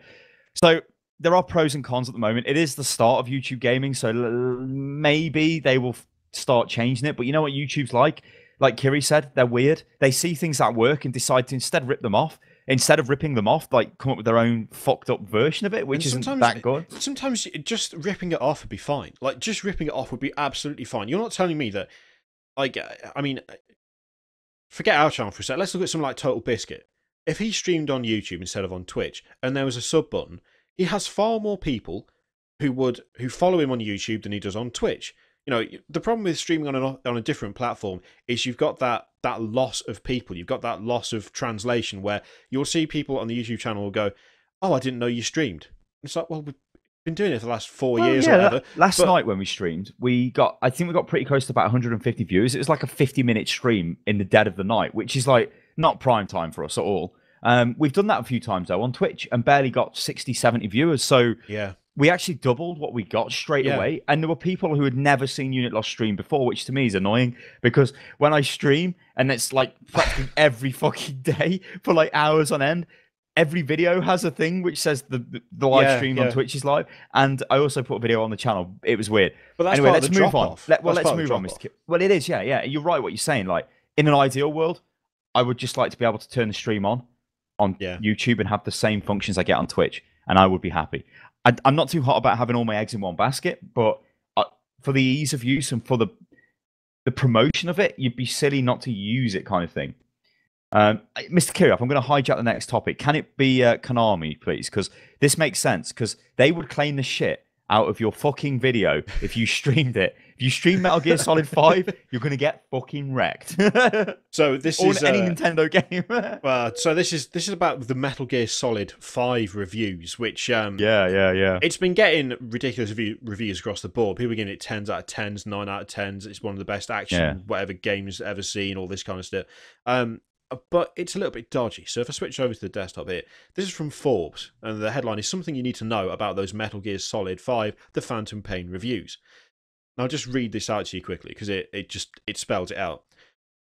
So there are pros and cons at the moment. It is the start of YouTube gaming, so maybe they will start changing it. But you know what YouTube's like? Like Kiri said, they're weird. They see things that work and decide to instead rip them off. Instead of ripping them off, like come up with their own fucked up version of it, which isn't that good. Sometimes just ripping it off would be fine. Like, just ripping it off would be absolutely fine. You're not telling me that, like, I mean, forget our channel for a sec. Let's look at something like Total Biscuit. If he streamed on YouTube instead of on Twitch, and there was a sub button, he has far more people who follow him on YouTube than he does on Twitch. You know, the problem with streaming on a different platform is you've got that loss of people. You've got that loss of translation, where you'll see people on the YouTube channel will go, "Oh, I didn't know you streamed." It's like, well, we've been doing it for the last 4 years or whatever. Last night when we streamed, I think we got pretty close to about 150 views. It was like a 50-minute stream in the dead of the night, which is like not prime time for us at all. We've done that a few times though on Twitch and barely got 60, 70 viewers. So yeah, we actually doubled what we got straight away. And there were people who had never seen Unit Lost stream before, which to me is annoying because when I stream and it's like practically every fucking day for like hours on end, every video has a thing which says the live stream on Twitch is live. And I also put a video on the channel. It was weird. But that's anyway, let's move on. Let's move on, Mr. Kip. Well, it is, yeah. You're right what you're saying. Like, in an ideal world, I would just like to be able to turn the stream on YouTube and have the same functions I get on Twitch, and I would be happy. I'm not too hot about having all my eggs in one basket, but for the ease of use and for the promotion of it, you'd be silly not to use it, kind of thing. Mr. Kirioff, I'm going to hijack the next topic. Can it be Konami, please? Because this makes sense, because they would claim the shit out of your fucking video if you streamed it. If you stream Metal Gear Solid 5, you're going to get fucking wrecked. So this or is any Nintendo game. So this is about the Metal Gear Solid 5 reviews, which yeah. It's been getting ridiculous reviews across the board. People are giving it 10s out of 10s, 9 out of 10s. It's one of the best action whatever games ever seen, all this kind of stuff. But it's a little bit dodgy. So if I switch over to the desktop here, this is from Forbes, and the headline is something you need to know about those Metal Gear Solid 5, the Phantom Pain reviews. Now I'll just read this out to you quickly because it spells it out.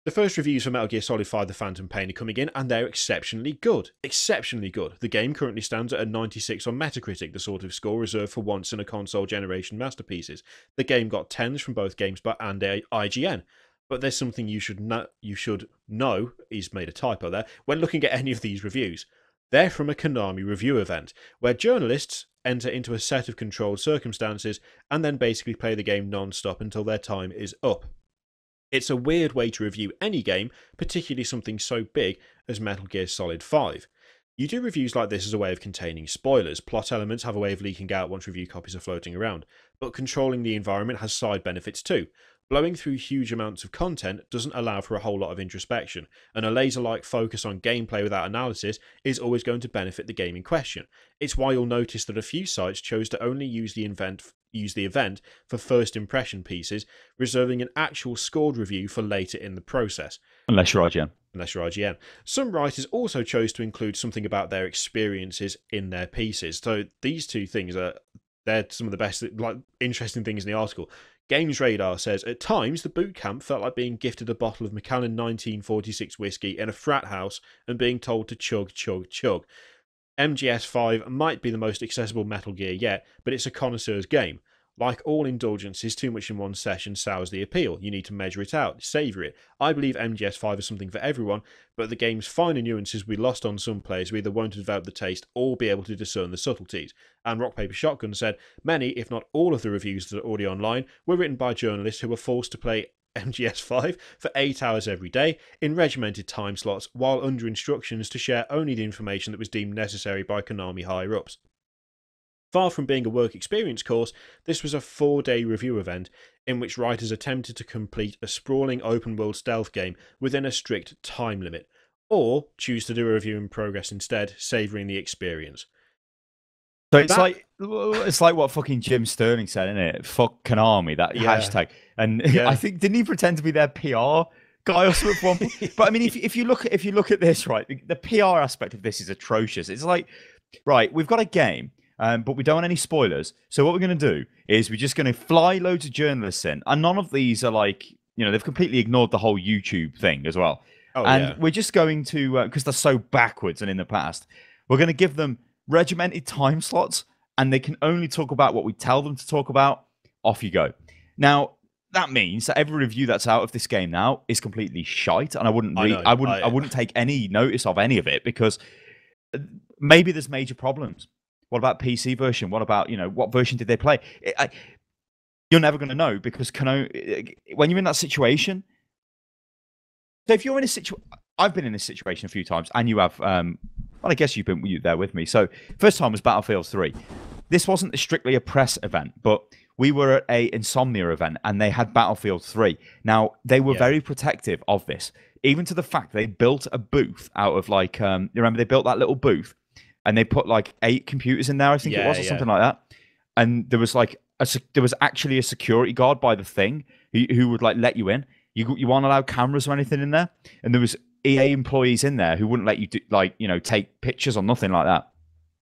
The first reviews for Metal Gear Solid 5 The Phantom Pain are coming in, and they're exceptionally good. Exceptionally good. The game currently stands at a 96 on Metacritic, the sort of score reserved for once in a console generation masterpieces. The game got 10s from both GameSpot and IGN. But there's something you should know, he's made a typo there, when looking at any of these reviews. They're from a Konami review event, where journalists enter into a set of controlled circumstances and then basically play the game non-stop until their time is up. It's a weird way to review any game, particularly something so big as Metal Gear Solid 5. You do reviews like this as a way of containing spoilers. Plot elements have a way of leaking out once review copies are floating around, but controlling the environment has side benefits too. Blowing through huge amounts of content doesn't allow for a whole lot of introspection, and a laser-like focus on gameplay without analysis is always going to benefit the game in question. It's why you'll notice that a few sites chose to only use the event for first impression pieces, reserving an actual scored review for later in the process. Unless you're IGN. Some writers also chose to include something about their experiences in their pieces. So these two things they're some of the best, interesting things in the article. Games Radar says, at times the boot camp felt like being gifted a bottle of Macallan 1946 whiskey in a frat house and being told to chug, chug, chug. MGS5 might be the most accessible Metal Gear yet, but it's a connoisseur's game. Like all indulgences, too much in one session sours the appeal. You need to measure it out, savour it. I believe MGS5 is something for everyone, but the game's finer nuances will be lost on some players who either won't develop the taste or be able to discern the subtleties. And Rock Paper Shotgun said, many, if not all of the reviews that are already online, were written by journalists who were forced to play MGS5 for 8 hours every day in regimented time slots while under instructions to share only the information that was deemed necessary by Konami higher-ups. Far from being a work experience course, this was a 4-day review event in which writers attempted to complete a sprawling open-world stealth game within a strict time limit, or choose to do a review in progress instead, savouring the experience. So it's like what fucking Jim Sterling said, isn't it? Fuck Konami, that hashtag. And I think, didn't he pretend to be their PR guy or something? But I mean, if you look at this, right, the PR aspect of this is atrocious. It's like, right, we've got a game. But we don't want any spoilers. So what we're going to do is we're just going to fly loads of journalists in. And none of these are like, they've completely ignored the whole YouTube thing as well. We're just going to, because they're so backwards and in the past, we're going to give them regimented time slots and they can only talk about what we tell them to talk about. Off you go. Now, that means that every review that's out of this game now is completely shite. And I wouldn't take any notice of any of it because maybe there's major problems. What about PC version? What about, what version did they play? You're never going to know because when you're in that situation. So if you're in a situation, I've been in this situation a few times and you have, well, I guess you've been there with me. So first time was Battlefield 3. This wasn't strictly a press event, but we were at a Insomnia event and they had Battlefield 3. Now, they were very protective of this, even to the fact they built a booth out of like, you remember they built that little booth? And they put like 8 computers in there, I think it was, or something like that. And there was like there was actually a security guard by the thing who would like let you in. You weren't allowed cameras or anything in there. And there was EA employees in there who wouldn't let you do, like, you know, take pictures or nothing like that.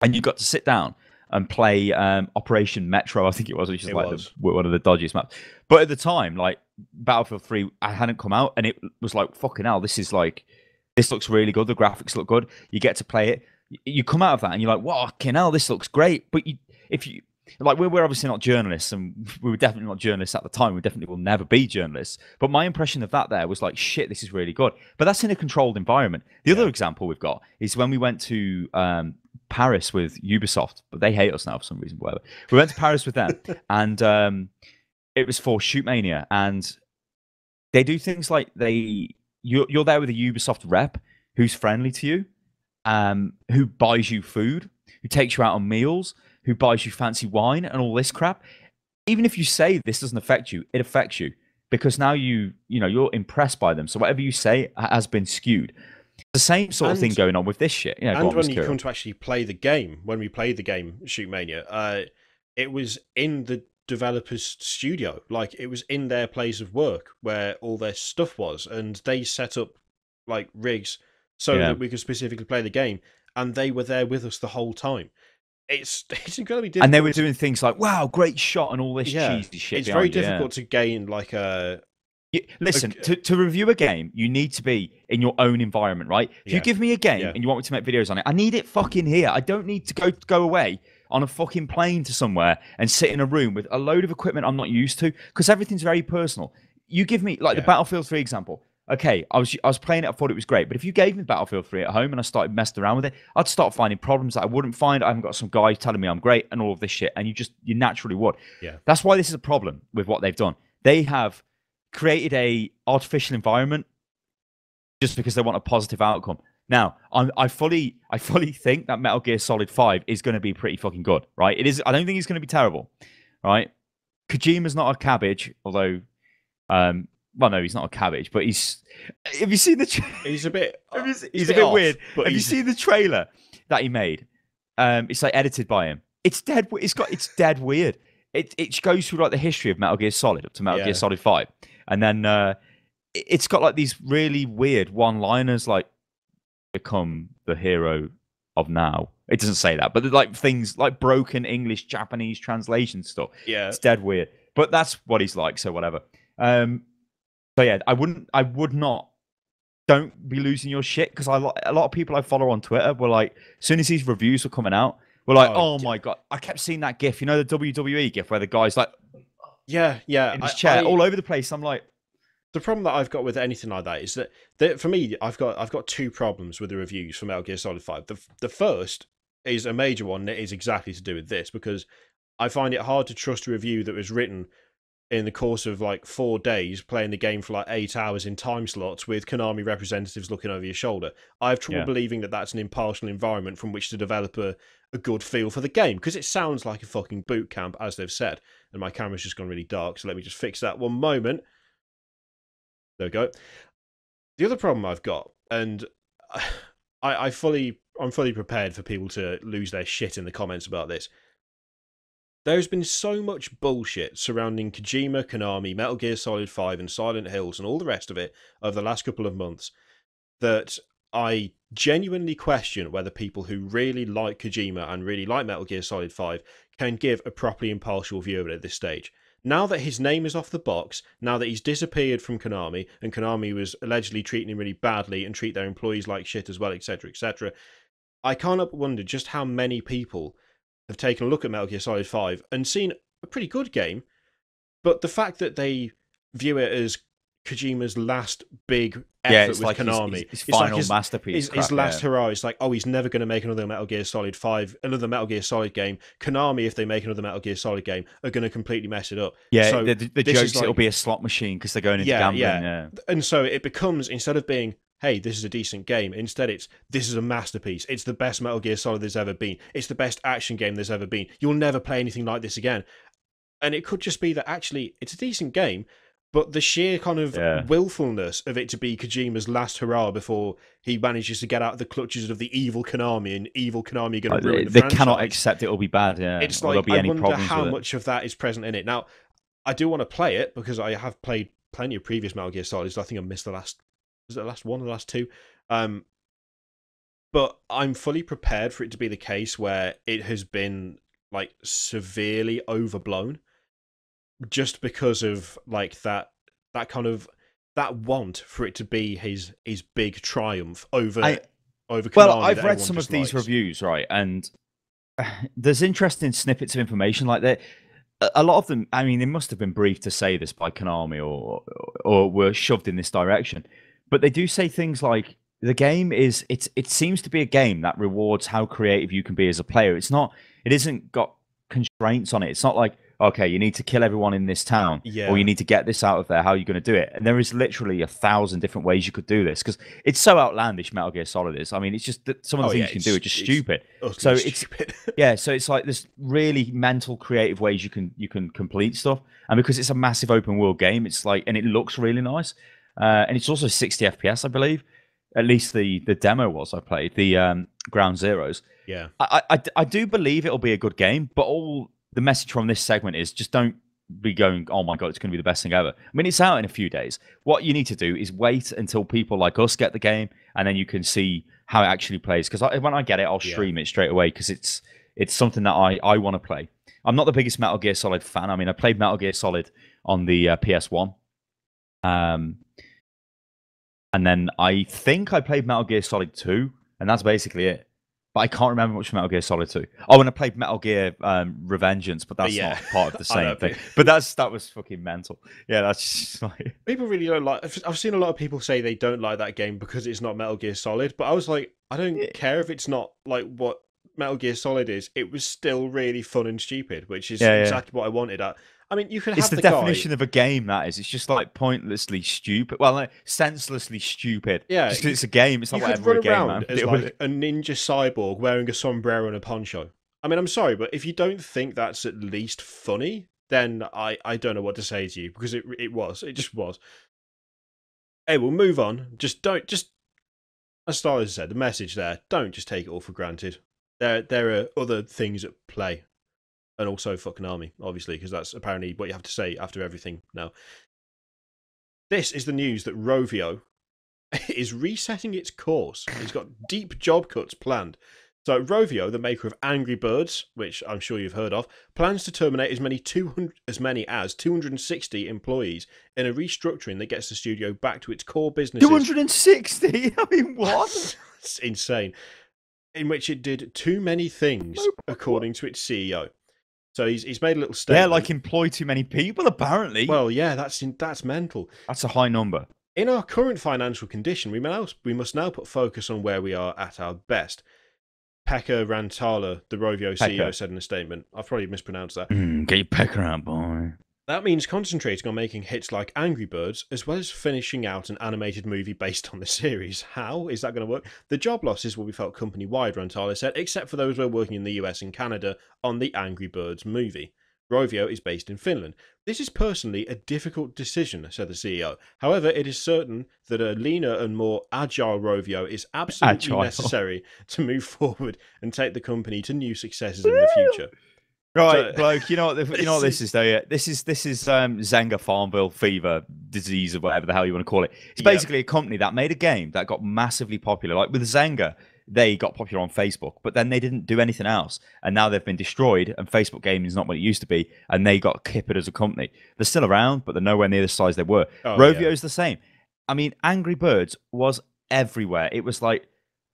And you got to sit down and play Operation Metro, I think it was, which is one of the dodgiest maps. But at the time, like, Battlefield 3 hadn't come out, and it was like, fucking hell, this looks really good. The graphics look good. You get to play it. You come out of that and you're like, wow, fucking hell, this looks great. But if you like, we're obviously not journalists, and we were definitely not journalists at the time. We definitely will never be journalists. But my impression of that there was like, shit, this is really good. But that's in a controlled environment. The other example we've got is when we went to Paris with Ubisoft, but they hate us now for some reason. Whatever. We went to Paris with them, and it was for Shoot Mania, and they do things like you're there with a Ubisoft rep who's friendly to you, who buys you food, who takes you out on meals, who buys you fancy wine and all this crap. Even if you say this doesn't affect you, it affects you, because now you're impressed by them. So whatever you say has been skewed. The same sort of thing going on with this shit. Yeah, and when you come to actually play the game, when we played the game Shoot Mania, it was in the developer's studio. Like, it was in their place of work where all their stuff was, and they set up like rigs so that we could specifically play the game, and they were there with us the whole time. It's incredibly difficult. And they were doing things like, wow, great shot, and all this cheesy shit. It's very difficult to gain like a... Listen, to review a game, you need to be in your own environment, right? If you give me a game and you want me to make videos on it, I need it fucking here. I don't need to go away on a fucking plane to somewhere and sit in a room with a load of equipment I'm not used to, because everything's very personal. You give me, like, the Battlefield 3 example. Okay, I was playing it, I thought it was great, but if you gave me Battlefield 3 at home and I started messing around with it, I'd start finding problems that I wouldn't find. I haven't got some guy telling me I'm great and all of this shit, and you naturally would. Yeah. That's why this is a problem with what they've done. They have created a artificial environment just because they want a positive outcome. Now, I fully think that Metal Gear Solid 5 is going to be pretty fucking good, right? It is. I don't think it's going to be terrible, right? Kojima's not a cabbage, although... well, no, he's not a cabbage, but he's... Have you seen the... He's a bit... he's a bit off, weird. Have you seen the trailer that he made? It's like edited by him. It's dead... It's dead weird. It goes through like the history of Metal Gear Solid up to Metal Gear Solid 5. And then it's got like these really weird one-liners like, become the hero of now. It doesn't say that, but like things like broken English, Japanese translation stuff. Yeah. It's dead weird. But that's what he's like, so whatever. So yeah, don't be losing your shit, because a lot of people I follow on Twitter were like, as soon as these reviews were coming out, we're like, oh my god, I kept seeing that gif, you know, the WWE gif where the guy's like, in his chair all over the place. I'm like, the problem that I've got with anything like that is that for me, I've got two problems with the reviews for Metal Gear Solid 5. The first is a major one that is exactly to do with this, because I find it hard to trust a review that was written in the course of like 4 days, playing the game for like 8 hours in time slots with Konami representatives looking over your shoulder. I have trouble believing that that's an impartial environment from which to develop a good feel for the game, because it sounds like a fucking boot camp, as they've said. And my camera's just gone really dark, so let me just fix that one moment. There we go. The other problem I've got, and I'm fully prepared for people to lose their shit in the comments about this. There's been so much bullshit surrounding Kojima, Konami, Metal Gear Solid 5 and Silent Hills and all the rest of it over the last couple of months that I genuinely question whether people who really like Kojima and really like Metal Gear Solid 5 can give a properly impartial view of it at this stage. Now that his name is off the box, now that he's disappeared from Konami, and Konami was allegedly treating him really badly and treat their employees like shit as well, etc., etc., I can't help but wonder just how many people have taken a look at Metal Gear Solid 5 and seen a pretty good game, but the fact that they view it as Kojima's last big effort with Konami, his final masterpiece, his last hurrah. It's like, oh, he's never going to make another Metal Gear Solid 5, another Metal Gear Solid game. Konami, if they make another Metal Gear Solid game, are going to completely mess it up. Yeah, so the joke is like, it'll be a slot machine because they're going into gambling. Yeah. And so it becomes, instead of being, hey, this is a decent game, instead it's, this is a masterpiece. It's the best Metal Gear Solid there's ever been. It's the best action game there's ever been. You'll never play anything like this again. And it could just be that actually it's a decent game, but the sheer kind of willfulness of it to be Kojima's last hurrah before he manages to get out of the clutches of the evil Konami, and evil Konami are going to ruin the franchise. They cannot accept it'll be bad, It's like, I wonder how much of that is present in it. Now, I do want to play it, because I have played plenty of previous Metal Gear Solids. I think I missed the last Was it the last one or the last two? But I'm fully prepared for it to be the case where it has been like severely overblown, just because of like that kind of that want for it to be his big triumph over Konami. Well, I've that read everyone some of these dislikes. reviews, right, and there's interesting snippets of information like that. A lot of them, I mean, they must have been briefed to say this by Konami or were shoved in this direction. But they do say things like the game is it seems to be a game that rewards how creative you can be as a player. It isn't got constraints on it. It's not like, okay, you need to kill everyone in this town, or you need to get this out of there. How are you going to do it? And there is literally 1,000 different ways you could do this because it's so outlandish. Metal Gear Solid is. I mean, it's just that some of the things you can do are just stupid. So stupid. so it's like this really mental, creative ways you can complete stuff. And because it's a massive open world game, it's like, and it looks really nice, and it's also 60 FPS, I believe. At least the demo was I played the Ground Zeroes. Yeah, I do believe it'll be a good game, but all the message from this segment is just don't be going, oh my god, it's going to be the best thing ever. I mean, it's out in a few days. What you need to do is wait until people like us get the game, and then you can see how it actually plays. Because when I get it, I'll stream it straight away because it's something that I want to play. I'm not the biggest Metal Gear Solid fan. I mean, I played Metal Gear Solid on the PS1. And then I think I played Metal Gear Solid 2, and that's basically it. But I can't remember much Metal Gear Solid 2. Oh, and I played Metal Gear Revengeance, but that's not part of the same thing. But that was fucking mental. Yeah, that's just like... People really don't like... I've seen a lot of people say they don't like that game because it's not Metal Gear Solid, but I was like, I don't care if it's not like what Metal Gear Solid is. It was still really fun and stupid, which is exactly what I wanted. I mean, you can have it's the definition of a game, that is. It's just like pointlessly stupid. Well, like, senselessly stupid. Yeah. Just 'cause it's a game. It's like whatever a game, man. As like a ninja cyborg wearing a sombrero and a poncho. I mean, I'm sorry, but if you don't think that's at least funny, then I don't know what to say to you, because it just was. Hey, we'll move on. As Starlight said, the message there, don't just take it all for granted. There are other things at play. And also fuck Konami, obviously, because that's apparently what you have to say after everything now. This is the news that Rovio is resetting its course. It's got deep job cuts planned. So Rovio, the maker of Angry Birds, which I'm sure you've heard of, plans to terminate as many as 260 employees in a restructuring that gets the studio back to its core business. 260? I mean, what? It's insane. In which it did too many things, according to its CEO. So he's made a little statement. Yeah, like employ too many people, apparently. Well, yeah, that's mental. That's a high number. In our current financial condition, we must now put focus on where we are at our best. Pekka Rantala, the Rovio CEO, said in a statement. I've probably mispronounced that. Get your Pekka out, boy. That means concentrating on making hits like Angry Birds, as well as finishing out an animated movie based on the series. How is that going to work? The job losses will be felt company-wide, Rantala said, except for those who are working in the US and Canada on the Angry Birds movie. Rovio is based in Finland. This is personally a difficult decision, said the CEO. However, it is certain that a leaner and more agile Rovio is absolutely necessary to move forward and take the company to new successes in the future. Right, bloke. You know what this is though. Yeah, this is Zynga Farmville fever disease or whatever the hell you want to call it. It's basically a company that made a game that got massively popular. Like with Zynga, they got popular on Facebook, but then they didn't do anything else, and now they've been destroyed. And Facebook gaming is not what it used to be, and they got kippered as a company. They're still around, but they're nowhere near the size they were. Rovio is the same. I mean, Angry Birds was everywhere. It was like,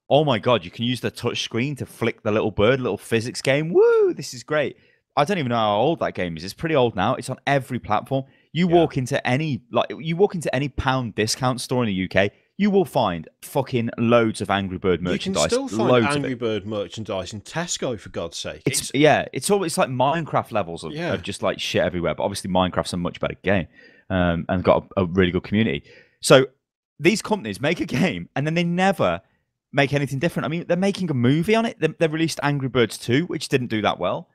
oh my god, you can use the touch screen to flick the little bird, little physics game. Woo, this is great. I don't even know how old that game is. It's pretty old now. It's on every platform. You walk into any pound discount store in the UK, you will find fucking loads of Angry Bird merchandise. You can still find Angry Bird merchandise in Tesco, for God's sake. It's like Minecraft levels of just like shit everywhere. But obviously Minecraft's a much better game and got a really good community. So these companies make a game and then they never make anything different. I mean, they're making a movie on it. They released Angry Birds 2, which didn't do that well.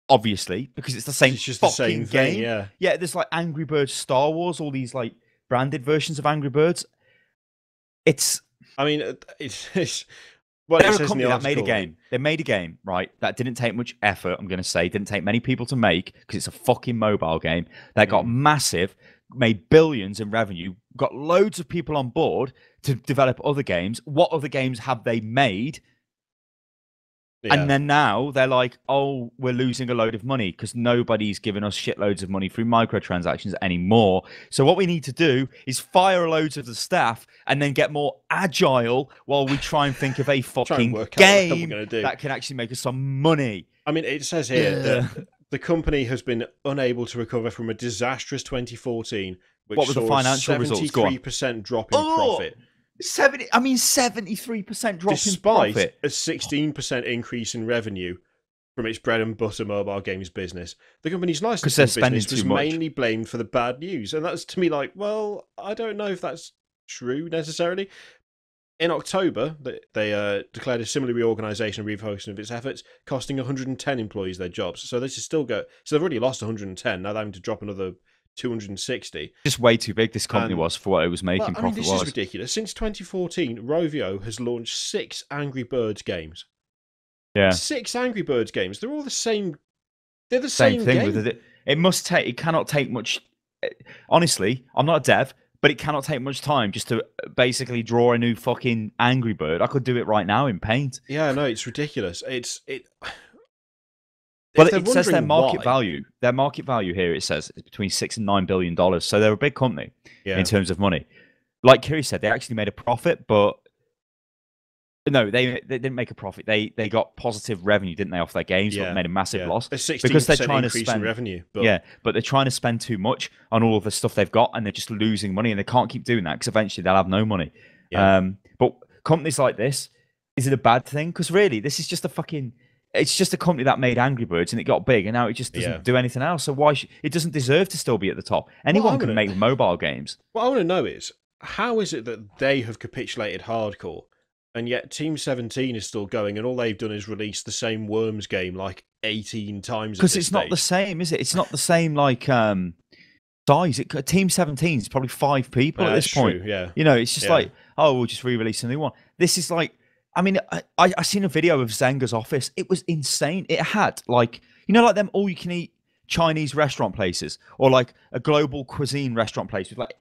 Obviously, because it's the same fucking game. Yeah, there's like Angry Birds Star Wars, all these like branded versions of Angry Birds. It's what they're it a says company in the that made a game. They made a game, right, that didn't take much effort, I'm going to say. Didn't take many people to make, because it's a fucking mobile game that got massive, made billions in revenue got loads of people on board to develop other games. What other games have they made? Yeah. And then now they're like, oh, we're losing a load of money because nobody's giving us shitloads of money through microtransactions anymore. So what we need to do is fire loads of the staff and then get more agile while we try and think of a fucking game that can actually make us some money. I mean, it says here that the company has been unable to recover from a disastrous 2014, which what were the financial results? 73% drop in profit. 73% drop in profit. Despite a 16% increase in revenue from its bread and butter mobile games business. The company's licensing business was mainly blamed for the bad news. And that's to me like, well, I don't know if that's true necessarily. In October, they declared a similar reorganisation and refocusing of its efforts, costing 110 employees their jobs. So this is still so they've already lost 110. Now they're having to drop another 260. Just way too big this company was for what it was making profit. This is ridiculous. Since 2014, Rovio has launched 6 Angry Birds games. Yeah. 6 Angry Birds games. They're all the same. They're the same thing. Game. It cannot take much. Honestly, I'm not a dev, but it cannot take much time just to basically draw a new fucking Angry Bird. I could do it right now in Paint. Yeah, no, it's ridiculous. Well, it says their market value. Their market value here, it says, is between $6 and $9 billion. So they're a big company in terms of money. Like Kiri said, they actually made a profit, but no, they didn't make a profit. They got positive revenue, didn't they, off their games? But made a massive loss because they're trying to spend revenue. But they're trying to spend too much on all of the stuff they've got, and they're just losing money, and they can't keep doing that because eventually they'll have no money. Yeah. But companies like this, is it a bad thing? Because really, this is just it's just a company that made Angry Birds and it got big, and now it just doesn't do anything else. So why it doesn't deserve to still be at the top? Anyone can make mobile games. What I want to know is, how is it that they have capitulated hardcore, and yet Team 17 is still going, and all they've done is release the same Worms game like 18 times? Because it's not the same, is it? It's not the same like size. Team 17 is probably 5 people at this point. True, yeah. You know, it's just like, oh, we'll just re-release a new one. This is like, I mean, I seen a video of Zynga's office. It was insane. It had like, you know, like them all-you-can-eat Chinese restaurant places, or like a global cuisine restaurant place with like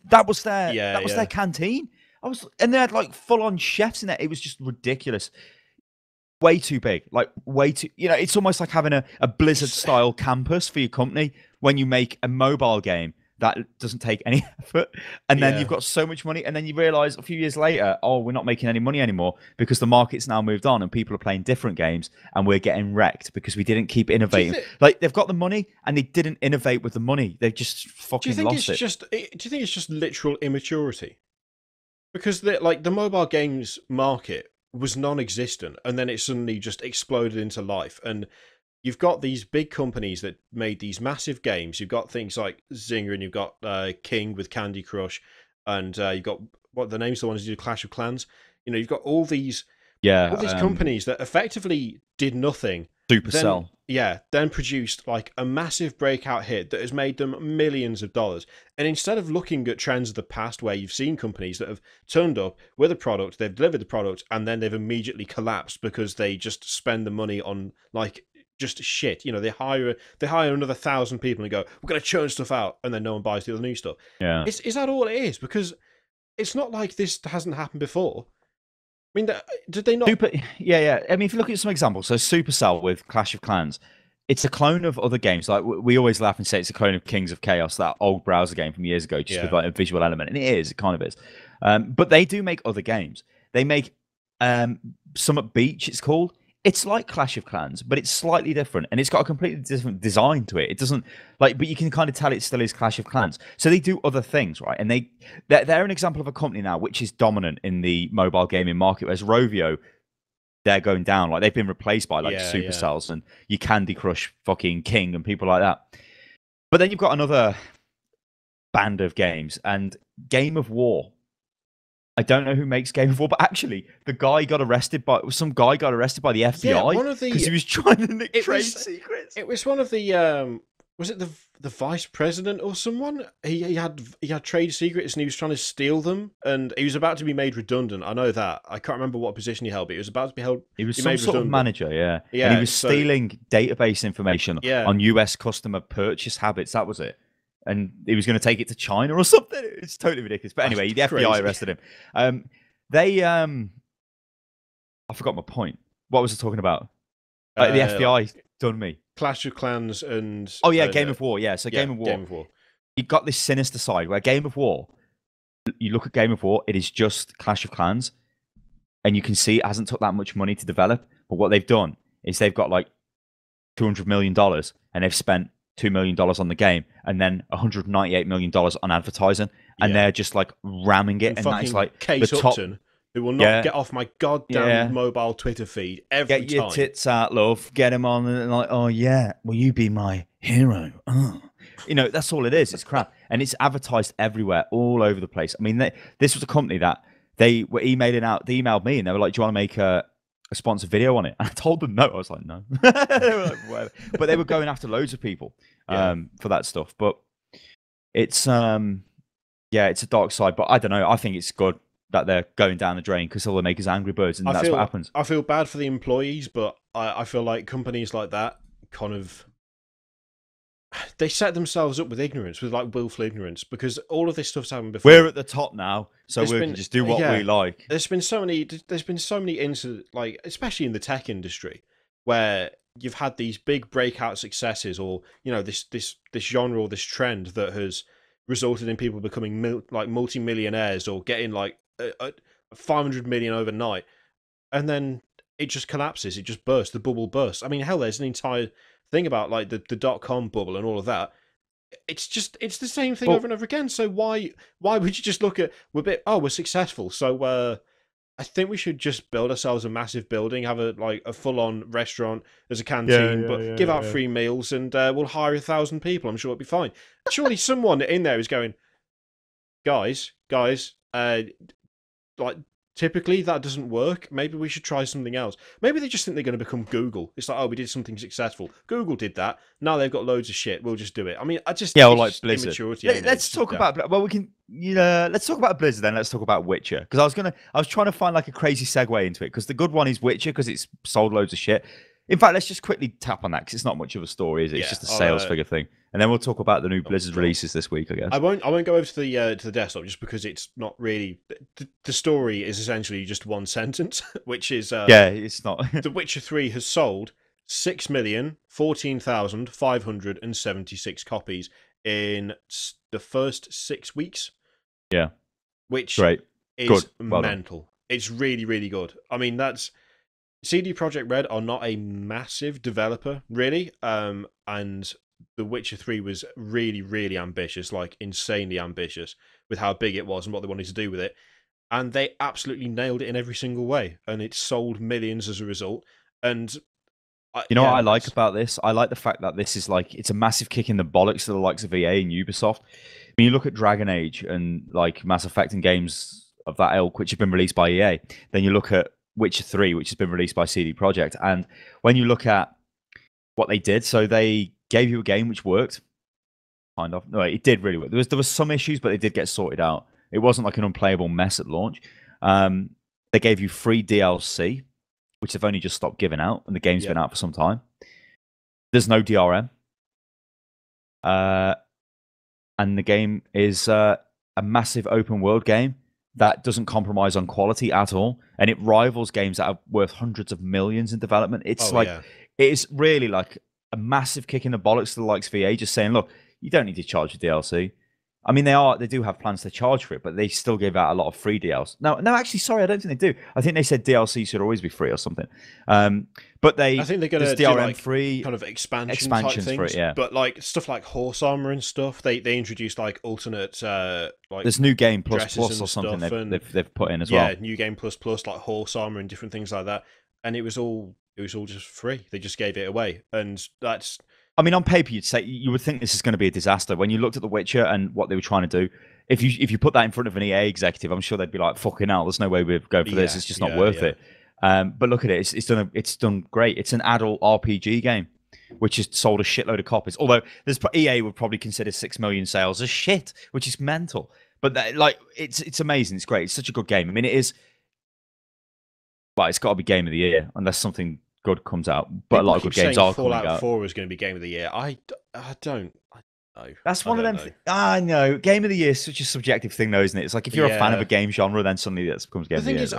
that was their their canteen. And they had like full-on chefs in there. It was just ridiculous. Way too big, like way too. You know, it's almost like having a Blizzard-style campus for your company when you make a mobile game that doesn't take any effort, and then you've got so much money, and then you realize a few years later, oh, we're not making any money anymore because the market's now moved on and people are playing different games, and we're getting wrecked because we didn't keep innovating. Like, they've got the money and they didn't innovate with the money. They've just fucking lost it. Do you think it's just literal immaturity? Because the mobile games market was non-existent, and then it suddenly just exploded into life, and you've got these big companies that made these massive games. You've got things like Zynga, and you've got King with Candy Crush, and you've got what the names, the ones who do Clash of Clans. You know, you've got all these companies that effectively did nothing. Supercell. Then produced like a massive breakout hit that has made them millions of dollars. And instead of looking at trends of the past where you've seen companies that have turned up with a product, they've delivered the product, and then they've immediately collapsed because they just spend the money on like just shit. You know, they hire another 1,000 people and go, we're going to churn stuff out, and then no one buys the other new stuff. Yeah. Is that all it is? Because it's not like this hasn't happened before. I mean, did they not? Yeah. I mean, if you look at some examples, so Supercell with Clash of Clans, it's a clone of other games. Like, we always laugh and say it's a clone of Kings of Chaos, that old browser game from years ago, just with like a visual element. And it kind of is. But they do make other games. They make Summit Beach, it's called. It's like Clash of Clans, but it's slightly different, and it's got a completely different design to it. It doesn't but you can kind of tell it still is Clash of Clans. So they do other things, right? And they're an example of a company now which is dominant in the mobile gaming market, whereas Rovio, they're going down. Like, they've been replaced by Supercells and your Candy Crush fucking King and people like that. But then you've got another band of games, and Game of War. I don't know who makes Game of War, but actually, some guy got arrested by the FBI because he was trying to nick trade secrets. It was one of the was it the vice president or someone? He had trade secrets and he was trying to steal them, and he was about to be made redundant. I know that. I can't remember what position he held, but he was about to be held. He was some sort of manager, yeah. And he was stealing database information on US customer purchase habits. That was it. and he was going to take it to China or something. It's totally ridiculous. But anyway, the FBI arrested him. I forgot my point. What was I talking about? The FBI done me. Clash of Clans and... Oh, yeah, Game of War. Yeah, so yeah, Game of War. Game of War. You got this sinister side where Game of War, you look at Game of War, it is just Clash of Clans, and you can see it hasn't took that much money to develop. But what they've done is they've got like $200 million, and they've spent $2 million on the game, and then $198 million on advertising, and they're just like ramming it. And that's like Case the top... Upton, who will not get off my goddamn mobile Twitter feed every time. Get your tits out, love. Get him on, and like, oh yeah, will you be my hero? Oh. You know, that's all it is. It's crap, and it's advertised everywhere, all over the place. I mean, this was a company that they were emailing out. They emailed me, and they were like, "Do you want to make a sponsored video on it?" And I told them no. I was like, no. They were like, whatever. But they were going after loads of people for that stuff. But it's it's a dark side. But I don't know. I think it's good that they're going down the drain because all they make is Angry Birds, and that's what happens. I feel bad for the employees, but I feel like companies like that kind of... They set themselves up with ignorance, with like willful ignorance, because all of this stuff's happened before. We're at the top now, so we can just do what we like. There's been so many incidents, like especially in the tech industry, where you've had these big breakout successes, or you know this genre or this trend that has resulted in people becoming multi-millionaires or getting like 500 million overnight, and then it just collapses. It just bursts. The bubble bursts. I mean, hell, there's an entire thing about like the .com bubble and all of that. It's the same thing over and over again. So why would you just look at we're successful, so I think we should just build ourselves a massive building, have a full-on restaurant as a canteen, give out free meals, and we'll hire 1,000 people. I'm sure it'll be fine. Surely someone in there is going, guys, like typically that doesn't work. Maybe we should try something else. Maybe they just think they're going to become Google. It's like, oh, we did something successful. Google did that. Now they've got loads of shit. We'll just do it. I mean, or like Blizzard. Let's talk about Blizzard then. Let's talk about Witcher, because I was trying to find like a crazy segue into it, because the good one is Witcher because it's sold loads of shit. In fact, let's just quickly tap on that because it's not much of a story, is it? It's just a sales figure thing, and then we'll talk about the new Blizzard releases this week, I guess. I won't go over to the desktop just because it's not really the story is essentially just one sentence, which is it's not. The Witcher 3 has sold 6,014,576 copies in the first 6 weeks. Yeah, which is good. Well mental. Done. It's really, really good. I mean, that's... CD Projekt Red are not a massive developer, really, and The Witcher 3 was really, really ambitious, like insanely ambitious with how big it was and what they wanted to do with it, and they absolutely nailed it in every single way, and it sold millions as a result. And you know what I like about this? I like the fact that this is like, it's a massive kick in the bollocks to the likes of EA and Ubisoft. When you look at Dragon Age and like Mass Effect and games of that ilk, which have been released by EA, then you look at Witcher 3, which has been released by CD Projekt. And when you look at what they did, so they gave you a game which worked, kind of. No, it did really work. There was some issues, but they did get sorted out. It wasn't like an unplayable mess at launch. They gave you free DLC, which they've only just stopped giving out, and the game's been out for some time. There's no DRM. And the game is a massive open world game that doesn't compromise on quality at all, and it rivals games that are worth hundreds of millions in development. It's it is really like a massive kick in the bollocks to the likes of EA, just saying, look, you don't need to charge for DLC. I mean, they do have plans to charge for it, but they still give out a lot of free DLC. No, actually, sorry, I don't think they do. I think they said DLC should always be free or something. But I think they're going to do like free kind of expansions type things, for it, yeah. But like stuff like horse armor and stuff, they introduced like alternate like there's new game plus or something they've put in as well. Yeah, new game plus like horse armor and different things like that. And it was all just free. They just gave it away, and that's. I mean, on paper, you would think this is going to be a disaster. When you looked at The Witcher and what they were trying to do, if you put that in front of an EA executive, I'm sure they'd be like, "Fucking hell, there's no way we'd go for this. It's just not worth it." But look at it; it's done great. It's an adult RPG game, which has sold a shitload of copies. Although EA would probably consider 6 million sales as shit, which is mental. But it's amazing. It's great. It's such a good game. I mean, it is. Well, it's got to be game of the year unless something good comes out, but a lot of good games are coming out. Fallout 4 is going to be game of the year. I don't No, That's I one of don't them. know. I know. Game of the year is such a subjective thing, though, isn't it? It's like if you're a fan of a Yeah. game genre, then suddenly that becomes game The of the thing year. is,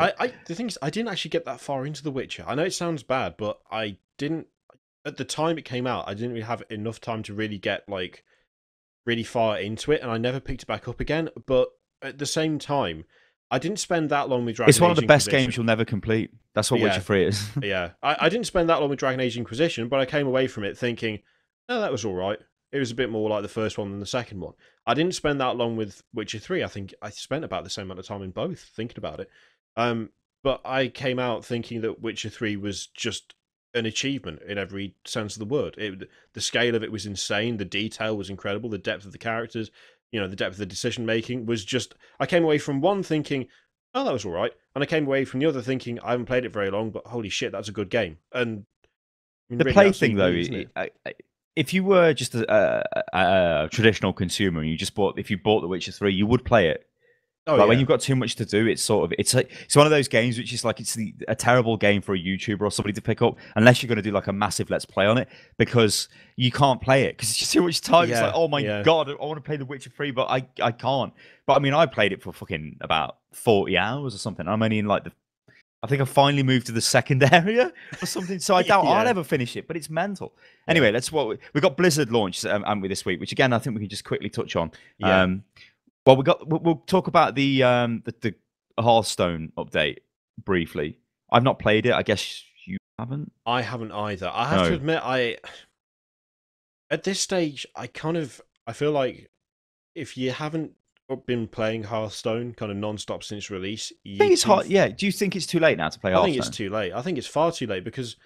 the thing is, I didn't actually get that far into The Witcher. I know it sounds bad, but I didn't. At the time it came out, I didn't really have enough time to really get like really far into it, and I never picked it back up again. But at the same time, I didn't spend that long with Dragon It's one of Age the best Inquisition. games you'll never complete. That's what Witcher Yeah, 3 is. yeah. I didn't spend that long with Dragon Age Inquisition, but I came away from it thinking, oh, that was all right. It was a bit more like the first one than the second one. I didn't spend that long with Witcher 3. I think I spent about the same amount of time in both, thinking about it. But I came out thinking that Witcher 3 was just an achievement in every sense of the word. The scale of it was insane. The detail was incredible. The depth of the characters, the depth of the decision making was just. I came away from one thinking, oh, that was all right, and I came away from the other thinking, I haven't played it very long, but holy shit, that's a good game. And I mean, The really, play that's thing, though, isn't it? if you were just a traditional consumer and if you bought The Witcher 3, you would play it. Oh, Like yeah. when you've got too much to do, it's one of those games which is like a terrible game for a YouTuber or somebody to pick up unless you're going to do like a massive let's play on it, because you can't play it because it's just too much time. It's like, oh my god, I want to play The Witcher 3, but I can't. But I mean, I played it for fucking about 40 hours or something. I'm only in like I think I finally moved to the second area or something, so I doubt I'll ever finish it. But it's mental. Anyway, we got Blizzard launched, haven't we, this week? Which again, I think we can just quickly touch on. Yeah. Well, we'll talk about the Hearthstone update briefly. I've not played it. I guess you haven't. I haven't either. I have to admit, at this stage, I feel like if you haven't been playing Hearthstone kind of non-stop since release, I think it's hard. Yeah. Do you think it's too late now to play Hearthstone? I think it's too late. I think it's far too late because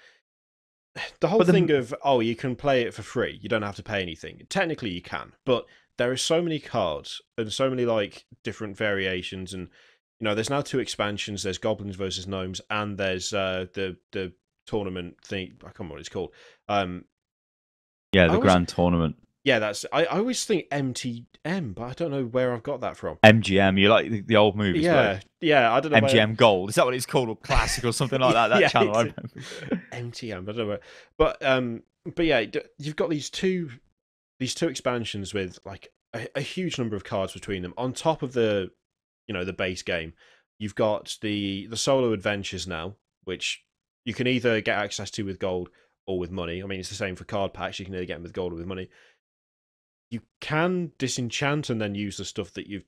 the whole thing of, you can play it for free, you don't have to pay anything. Technically, you can, but there are so many cards and so many like different variations, and there's now 2 expansions. There's Goblins versus Gnomes, and there's the tournament thing. I can't remember what it's called. The Grand Tournament. Yeah, I always think MTM, but I don't know where I've got that from. MGM, you like the old movies? Yeah, I don't know. MGM Gold, is that what it's called, or Classic, or something like that? That channel, I remember. MTM, I don't know where. But yeah, you've got these two expansions with like a huge number of cards between them. On top of the base game, you've got the solo adventures now, which you can either get access to with gold or with money. I mean, it's the same for card packs. You can either get them with gold or with money. You can disenchant and then use the stuff that you've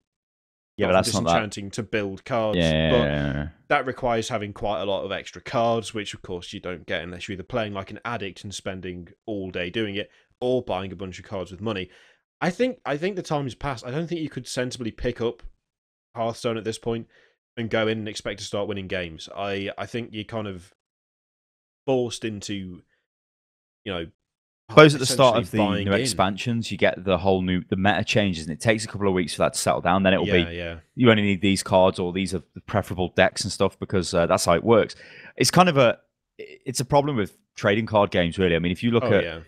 but that's disenchanting to build cards. But that requires having quite a lot of extra cards, which of course you don't get unless you're either playing like an addict and spending all day doing it, or buying a bunch of cards with money. I think the time has passed. I don't think you could sensibly pick up Hearthstone at this point and go in and expect to start winning games. I think you're kind of forced into, I suppose at the start of the new expansions, you get the meta changes, and it takes a couple of weeks for that to settle down. Then it'll you only need these cards, or these are the preferable decks and stuff, because that's how it works. It's kind of it's a problem with trading card games, really. I mean, if you look at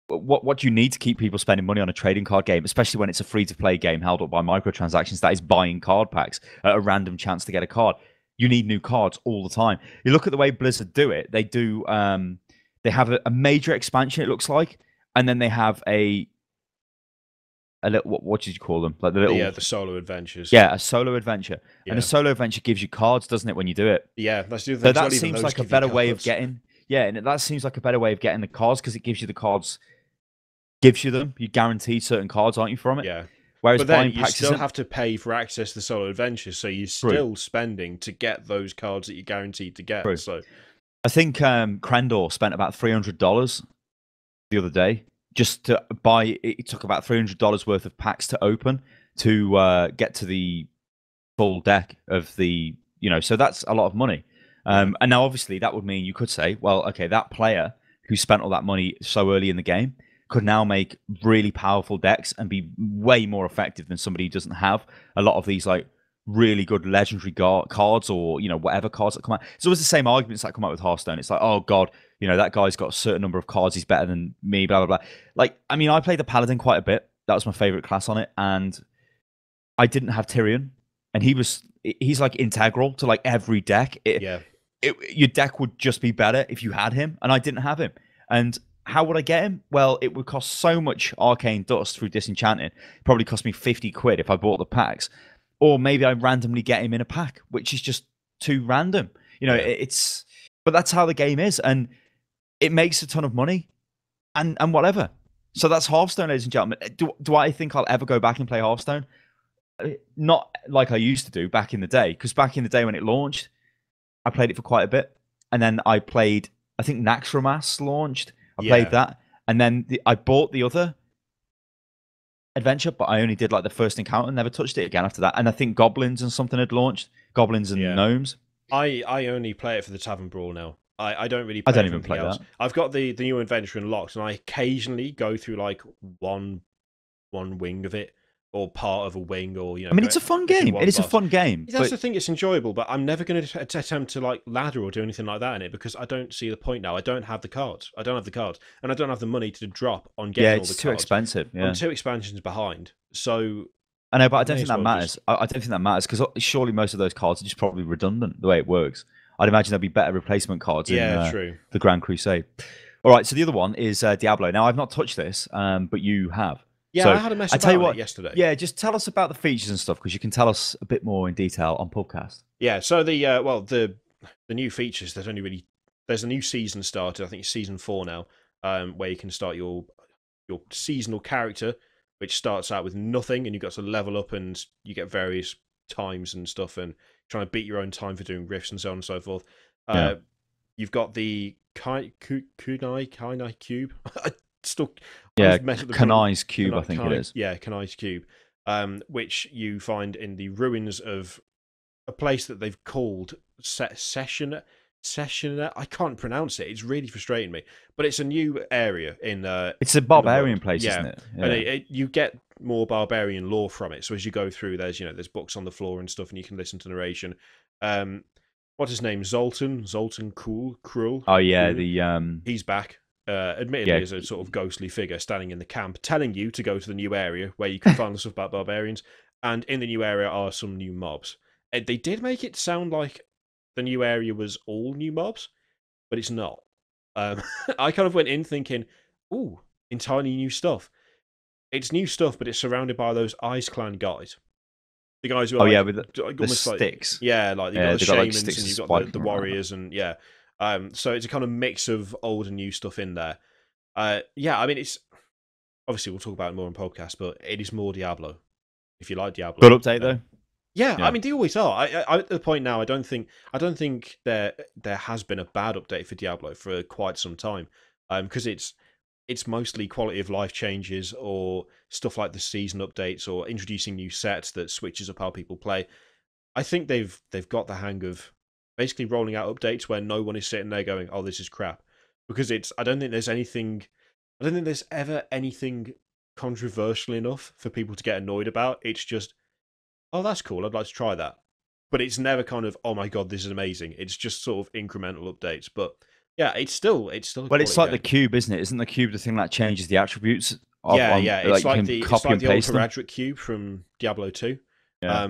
what do you need to keep people spending money on a trading card game, especially when it's a free-to-play game held up by microtransactions, that is buying card packs at a random chance to get a card. You need new cards all the time. You look at the way Blizzard do it, they do... They have a major expansion, it looks like, and then they have a little, what did you call them? Like the solo adventures. Yeah, a solo adventure. Yeah. And a solo adventure gives you cards, doesn't it, when you do it? Yeah, that's the so that seems like a better way of getting. Yeah, and that seems like a better way of getting the cards, because it gives you the cards, gives you them. You guarantee certain cards, aren't you, from it? Yeah. Whereas but then you still have to pay for access to the solo adventures, so you're still spending to get those cards that you're guaranteed to get. So. I think Krendor spent about $300 the other day just to buy. It took about $300 worth of packs to open to get to the full deck of the. So that's a lot of money. And now, obviously, that would mean you could say, well, okay, that player who spent all that money so early in the game could now make really powerful decks and be way more effective than somebody who doesn't have a lot of these like really good legendary cards, or whatever cards that come out. It's always the same arguments that come out with Hearthstone. It's like, oh god, that guy's got a certain number of cards, he's better than me, blah blah blah. Like, I mean, I played the Paladin quite a bit. That was my favorite class on it, and I didn't have Tyrion, and he's like integral to like every deck. Your deck would just be better if you had him, and I didn't have him. And how would I get him? Well, it would cost so much arcane dust through disenchanting. It probably cost me 50 quid if I bought the packs. Or maybe I randomly get him in a pack, which is just too random. You know, it's but that's how the game is, and it makes a ton of money and whatever. So that's Hearthstone, ladies and gentlemen. Do I think I'll ever go back and play Hearthstone? Not like I used to do back in the day, because back in the day when it launched, I played it for quite a bit. And then I played, I think Naxxramas launched. I played that. And then I bought the other adventure, but I only did like the first encounter and never touched it again after that. And I think Goblins and something had launched. Goblins and Gnomes. I only play it for the Tavern Brawl now. I don't really play I don't even play else. that. I've got the new adventure unlocked, and I occasionally go through like one wing of it, or part of a wing, or I mean, it's a fun game. It is a fun game. That's the thing; it's enjoyable. But I'm never going to attempt to like ladder or do anything like that in it, because I don't see the point now. I don't have the cards. And I don't have the money to drop on getting all the cards. Yeah, it's too expensive. Yeah. I'm 2 expansions behind, so. I know, but I don't think that matters. I don't think that matters, because surely most of those cards are just probably redundant the way it works. I'd imagine there'll be better replacement cards in the Grand Crusade. All right, so the other one is Diablo. Now, I've not touched this, but you have. Yeah, so, I had a mess about it yesterday. Yeah, just tell us about the features and stuff, because you can tell us a bit more in detail on podcast. Yeah, so the new features, there's a new season started. I think it's season 4 now, where you can start your seasonal character, which starts out with nothing, and you've got to level up, and you get various times and stuff, and trying to beat your own time for doing rifts and so on and so forth. You've got the Kunai cube. Kanai's cube, I think it is. Yeah, Kanai's cube, which you find in the ruins of a place that they've called Session. I can't pronounce it. It's really frustrating me. But it's a new area in. It's a barbarian place, isn't it? Yeah. And you get more barbarian lore from it. So as you go through, there's books on the floor and stuff, and you can listen to narration. What's his name? Zoltan Cruel. Oh yeah, he's back. Admittedly, as a sort of ghostly figure standing in the camp, telling you to go to the new area where you can find stuff about barbarians. And in the new area are some new mobs. They did make it sound like the new area was all new mobs, but it's not. I kind of went in thinking, ooh, entirely new stuff. It's new stuff, but it's surrounded by those Ice Clan guys. The guys who are with the sticks. You've got the shamans, like and you've got the warriors, and so it's a kind of mix of old and new stuff in there. I mean, it's obviously we'll talk about it more on podcast, but it is more Diablo. If you like Diablo, good update though. Yeah, I mean, they always are. I at the point now, I don't think there has been a bad update for Diablo for quite some time, because it's mostly quality of life changes or stuff like the season updates or introducing new sets that switches up how people play. I think they've got the hang of basically rolling out updates where no one is sitting there going, "Oh, this is crap," because I don't think there's ever anything controversial enough for people to get annoyed about. It's just, oh, that's cool, I'd like to try that. But it's never kind of, oh my god, this is amazing. It's just sort of incremental updates. But yeah, it's still a well, it's like game. The cube, isn't it? Isn't the cube the thing that changes the attributes? It's like the old Heraldric cube from Diablo 2. Yeah.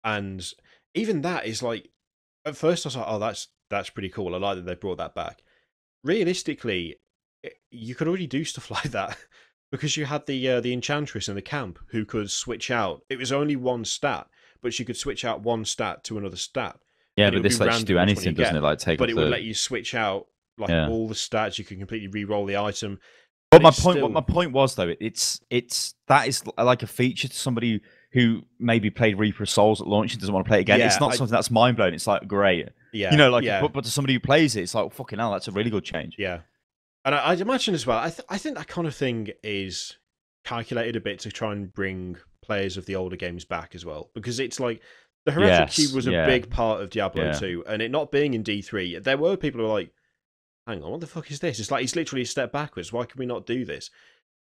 And even that is like, at first I was like, oh, that's pretty cool. I like that they brought that back. Realistically, you could already do stuff like that. Because you had the Enchantress in the camp who could switch out. It was only one stat, but she could switch out one stat to another stat. Yeah, but this lets you do anything, doesn't it? Like but it would let you switch out all the stats. You can completely re-roll the item. But my point was though, that is like a feature to somebody who maybe played Reaper of Souls at launch and doesn't want to play it again. It's not something that's mind blowing. It's like great. Yeah, but to somebody who plays it, it's like, fucking hell, that's a really good change. Yeah. And I'd imagine as well, I think that kind of thing is calculated a bit to try and bring players of the older games back as well. Because it's like, the Heraldric Cube was a big part of Diablo 2, and it not being in D3, there were people who were like, hang on, what the fuck is this? It's like, it's literally a step backwards. Why can we not do this?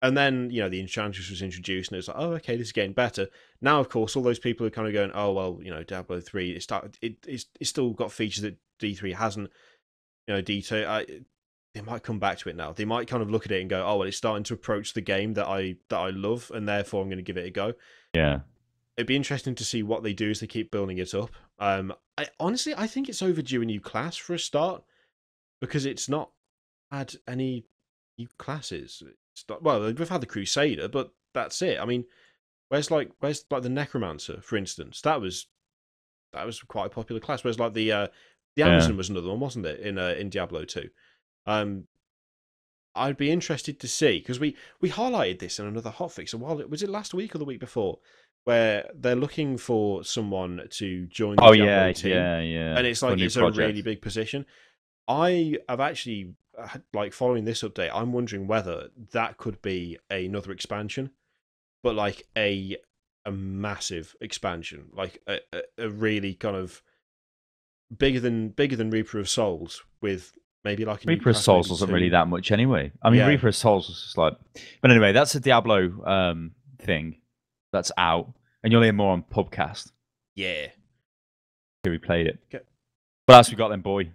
And then, the Enchantress was introduced, and it's like, oh, okay, this is getting better. Now, of course, all those people are kind of going, oh, well, Diablo 3, it's still got features that D3 hasn't, D2... They might come back to it now. They might kind of look at it and go, "Oh, well, it's starting to approach the game that I love, and therefore I'm going to give it a go." Yeah, it'd be interesting to see what they do as they keep building it up. I think it's overdue a new class for a start, because it's not had any new classes. Well, we've had the Crusader, but that's it. I mean, where's like the Necromancer, for instance? That was quite a popular class. Whereas like the Amazon was another one, wasn't it? In Diablo 2. I'd be interested to see, because we highlighted this in another hotfix a while. Was it last week or the week before? Where they're looking for someone to join the Diablo team. Yeah. And it's like it's a really big position. I have actually, like, following this update, I'm wondering whether that could be another expansion, but like a massive expansion, like a really kind of bigger than Reaper of Souls, with maybe like a Reaper of Souls wasn't really that much anyway. I mean, Reaper of Souls was just like, but anyway, that's a Diablo thing that's out, and you'll hear more on Pubcast. Yeah, we played it. Okay. What else we got then, boy?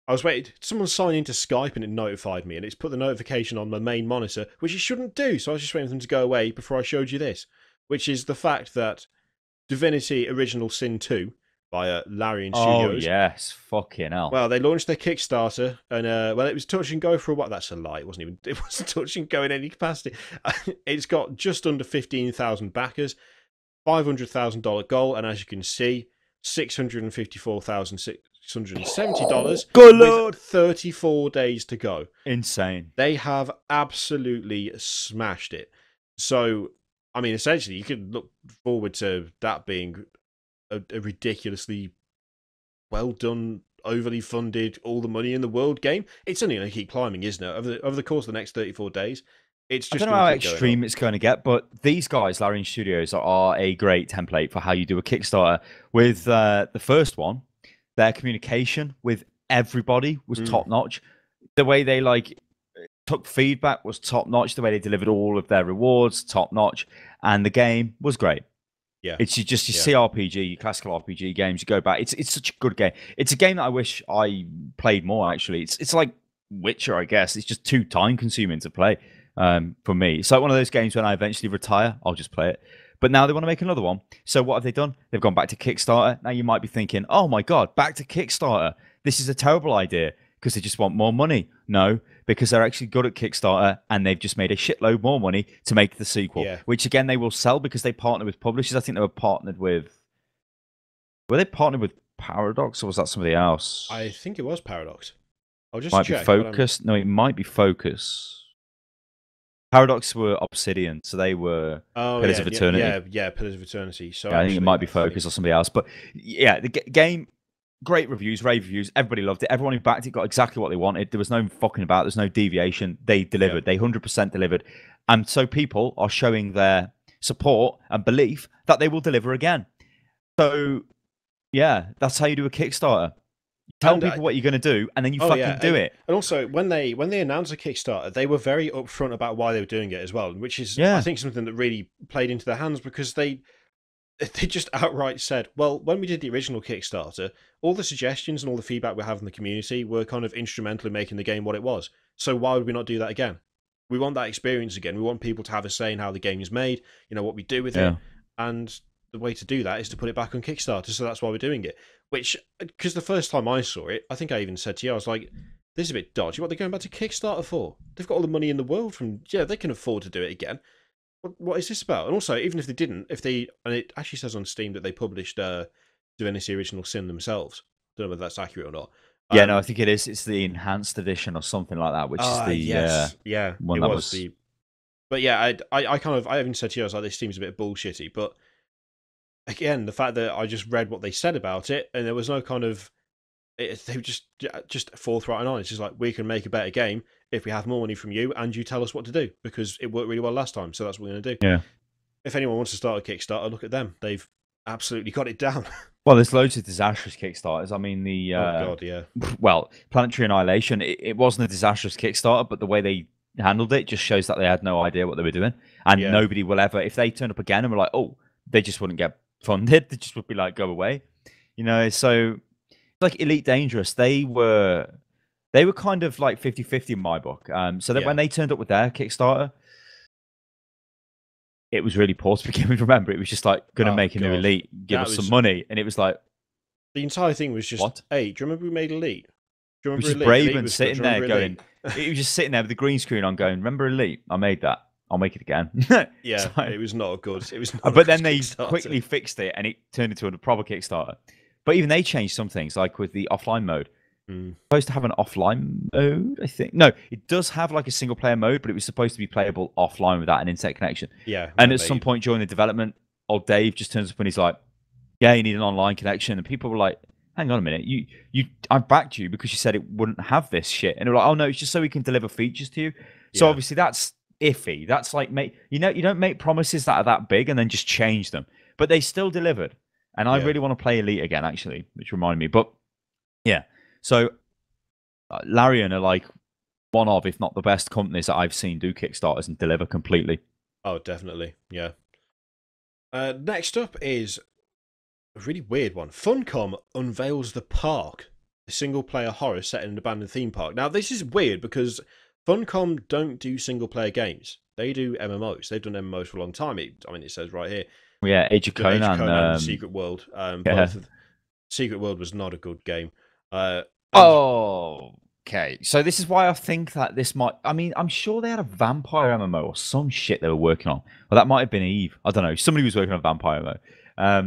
I was waiting. Someone signed into Skype and it notified me, and it's put the notification on my main monitor, which it shouldn't do. So I was just waiting for them to go away before I showed you this, which is the fact that Divinity Original Sin 2 by Larian Studios. Oh yes, fucking hell. Well, they launched their Kickstarter, and well, it was touch and go for a while. That's a lie. It wasn't touch and go in any capacity. It's got just under 15,000 backers, $500,000 goal, and as you can see, $654,670. Good Lord! 34 days to go. Insane. They have absolutely smashed it. So, I mean, essentially, you could look forward to that being a ridiculously well done, overly funded, all the money in the world game. It's only going to keep climbing, isn't it? Over the course of the next 34 days. It's just, I don't know how extreme it's going to get, but these guys, Larian Studios, are a great template for how you do a Kickstarter. With the first one, their communication with everybody was top notch. The way they took feedback was top notch. The way they delivered all of their rewards, top notch, and the game was great. Yeah, it's just your CRPG, your classical RPG games. You go back. It's such a good game. It's a game that I wish I played more. Actually, it's like Witcher, I guess. It's just too time consuming to play. For me, it's like one of those games when I eventually retire, I'll just play it. But now they want to make another one. So what have they done? They've gone back to Kickstarter. Now you might be thinking, oh my God, back to Kickstarter. This is a terrible idea because they just want more money. No, because they're actually good at Kickstarter and they've just made a shitload more money to make the sequel, which again, they will sell because they partner with publishers. I think they were partnered with... Were they partnered with Paradox or was that somebody else? I think it was Paradox. I'll just check. Be Focus? No, it might be Focus. Paradox were Obsidian, so they were Pillars of Eternity. Yeah, Pillars of Eternity. So I think it might be Focus or somebody else. But yeah, the game, great reviews, rave reviews. Everybody loved it. Everyone who backed it got exactly what they wanted. There was no fucking about. There's no deviation. They delivered. They 100% delivered. And so people are showing their support and belief that they will deliver again. So yeah, that's how you do a Kickstarter. Tell people what you're going to do, and then you fucking do it. And also, when they announced a Kickstarter, they were very upfront about why they were doing it as well, which is, I think, something that really played into their hands, because they just outright said, well, when we did the original Kickstarter, all the suggestions and all the feedback we have in the community were kind of instrumental in making the game what it was. So why would we not do that again? We want that experience again. We want people to have a say in how the game is made, you know, what we do with it. And the way to do that is to put it back on Kickstarter, so that's why we're doing it. Which, because the first time I saw it, I think I even said to you, I was like, this is a bit dodgy. What are they going back to Kickstarter for? They've got all the money in the world from... Yeah, they can afford to do it again. What is this about? And also, even if they didn't, and it actually says on Steam that they published Divinity Original Sin themselves. I don't know whether that's accurate or not. Yeah, no, I think it is. It's the enhanced edition or something like that, which is the one that was the... But yeah, I even said to you, I was like, this seems a bit bullshitty, but again, the fact that I just read what they said about it, and there was no kind of... they were just forthright and honest. It's like, we can make a better game if we have more money from you and you tell us what to do, because it worked really well last time, so that's what we're going to do. Yeah. If anyone wants to start a Kickstarter, look at them. They've absolutely got it down. Well, there's loads of disastrous Kickstarters. I mean, the... oh, God, yeah. Well, Planetary Annihilation, it wasn't a disastrous Kickstarter, but the way they handled it just shows that they had no idea what they were doing. And nobody will ever... If they turn up again and were like, oh, they just wouldn't get funded, they just would be like, go away. You know, so... Like Elite Dangerous, they were kind of like 50-50 in my book. So that when they turned up with their Kickstarter, it was really poor to begin with. Remember, it was just like, going to make a new Elite, give us some money. And it was like... The entire thing was just, what? Hey, do you remember we made Elite? Do you Which remember is Elite? Braben sitting there going, he was just sitting there with the green screen on going, remember Elite? I made that. I'll make it again. Yeah, So, it was not good. It was not but then they quickly fixed it and it turned into a proper Kickstarter. But even they changed some things, like with the offline mode. Supposed to have an offline mode, I think. No, it does have like a single player mode, but it was supposed to be playable offline without an internet connection. Yeah. And at some point during the development, old Dave just turns up and he's like, yeah, you need an online connection. And people were like, hang on a minute, I backed you because you said it wouldn't have this shit. And they're like, oh no, it's just so we can deliver features to you. So obviously that's iffy. That's like, you don't make promises that are that big and then just change them. But they still delivered. And I really want to play Elite again, actually, which reminded me. But yeah, so Larian are like one of, if not the best companies that I've seen do Kickstarters and deliver completely. Oh, definitely. Yeah. Next up is a really weird one. Funcom unveils The Park, a single-player horror set in an abandoned theme park. Now, this is weird because Funcom don't do single-player games. They do MMOs. They've done MMOs for a long time. It says right here. Yeah, Age of Conan. And Secret World. Secret World was not a good game. Okay, so this is why I think that this might... I mean, I'm sure they had a vampire MMO or some shit they were working on. Well, that might have been Eve. I don't know. Somebody was working on a vampire MMO. I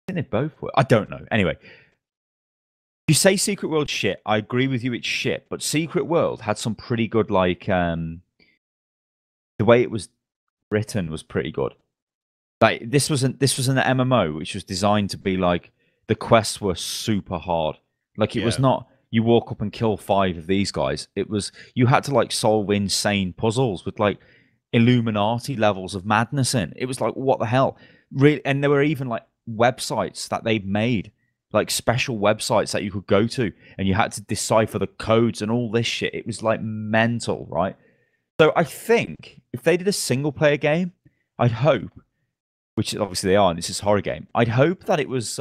think they both were. I don't know. Anyway, you say Secret World shit. I agree with you. It's shit. But Secret World had some pretty good, like... the way it was written was pretty good. Like this was an MMO which was designed to be like the quests were super hard. Like it was not you walk up and kill 5 of these guys. It was you had to like solve insane puzzles with like Illuminati levels of madness in. It was like what the hell? Really, and there were even like websites that they made, like special websites that you could go to, and you had to decipher the codes and all this shit. It was like mental, right? So I think if they did a single player game, I'd hope, which obviously they are, and this is a horror game, I'd hope that it was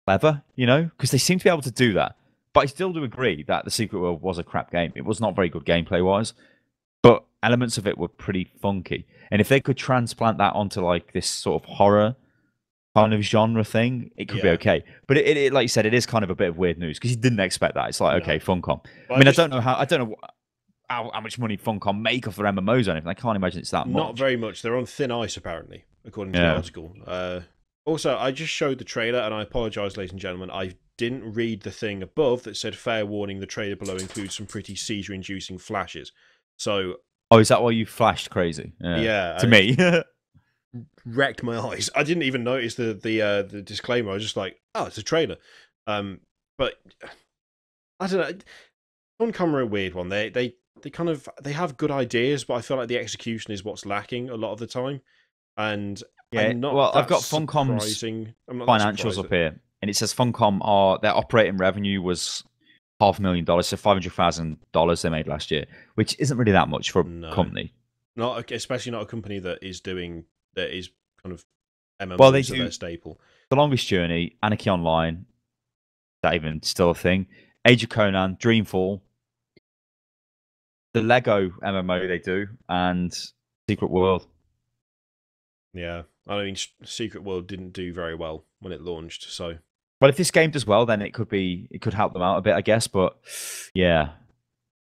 clever, you know, because they seem to be able to do that. But I still do agree that The Secret World was a crap game. It was not very good gameplay-wise, but elements of it were pretty funky. And if they could transplant that onto like this sort of horror kind of genre thing, it could be okay. But it like you said, it is kind of a bit of weird news because you didn't expect that. It's like, okay, Funcom. Well, I mean, I don't know how much money Funcom make off their MMOs or anything. I can't imagine it's that much. Not very much. They're on thin ice, apparently, according to the article. Also, I just showed the trailer, and I apologise, ladies and gentlemen. I didn't read the thing above that said, fair warning, the trailer below includes some pretty seizure-inducing flashes. So... Oh, is that why you flashed crazy? Yeah. To me. Wrecked my eyes. I didn't even notice the disclaimer. I was just like, oh, it's a trailer. But I don't know. Funcom are a weird one. They have good ideas, but I feel like the execution is what's lacking a lot of the time. And I've got Funcom's financials up here, and it says Funcom their operating revenue was $500,000, so $500,000 they made last year, which isn't really that much for a company. Especially not a company that is kind of MMOs. Well, they do their staple. The Longest Journey, Anarchy Online, is that even still a thing? Age of Conan, Dreamfall, the Lego MMO they do, and Secret World. Yeah, I mean, Secret World didn't do very well when it launched, so... Well, if this game does well, then it could help them out a bit, I guess, but yeah.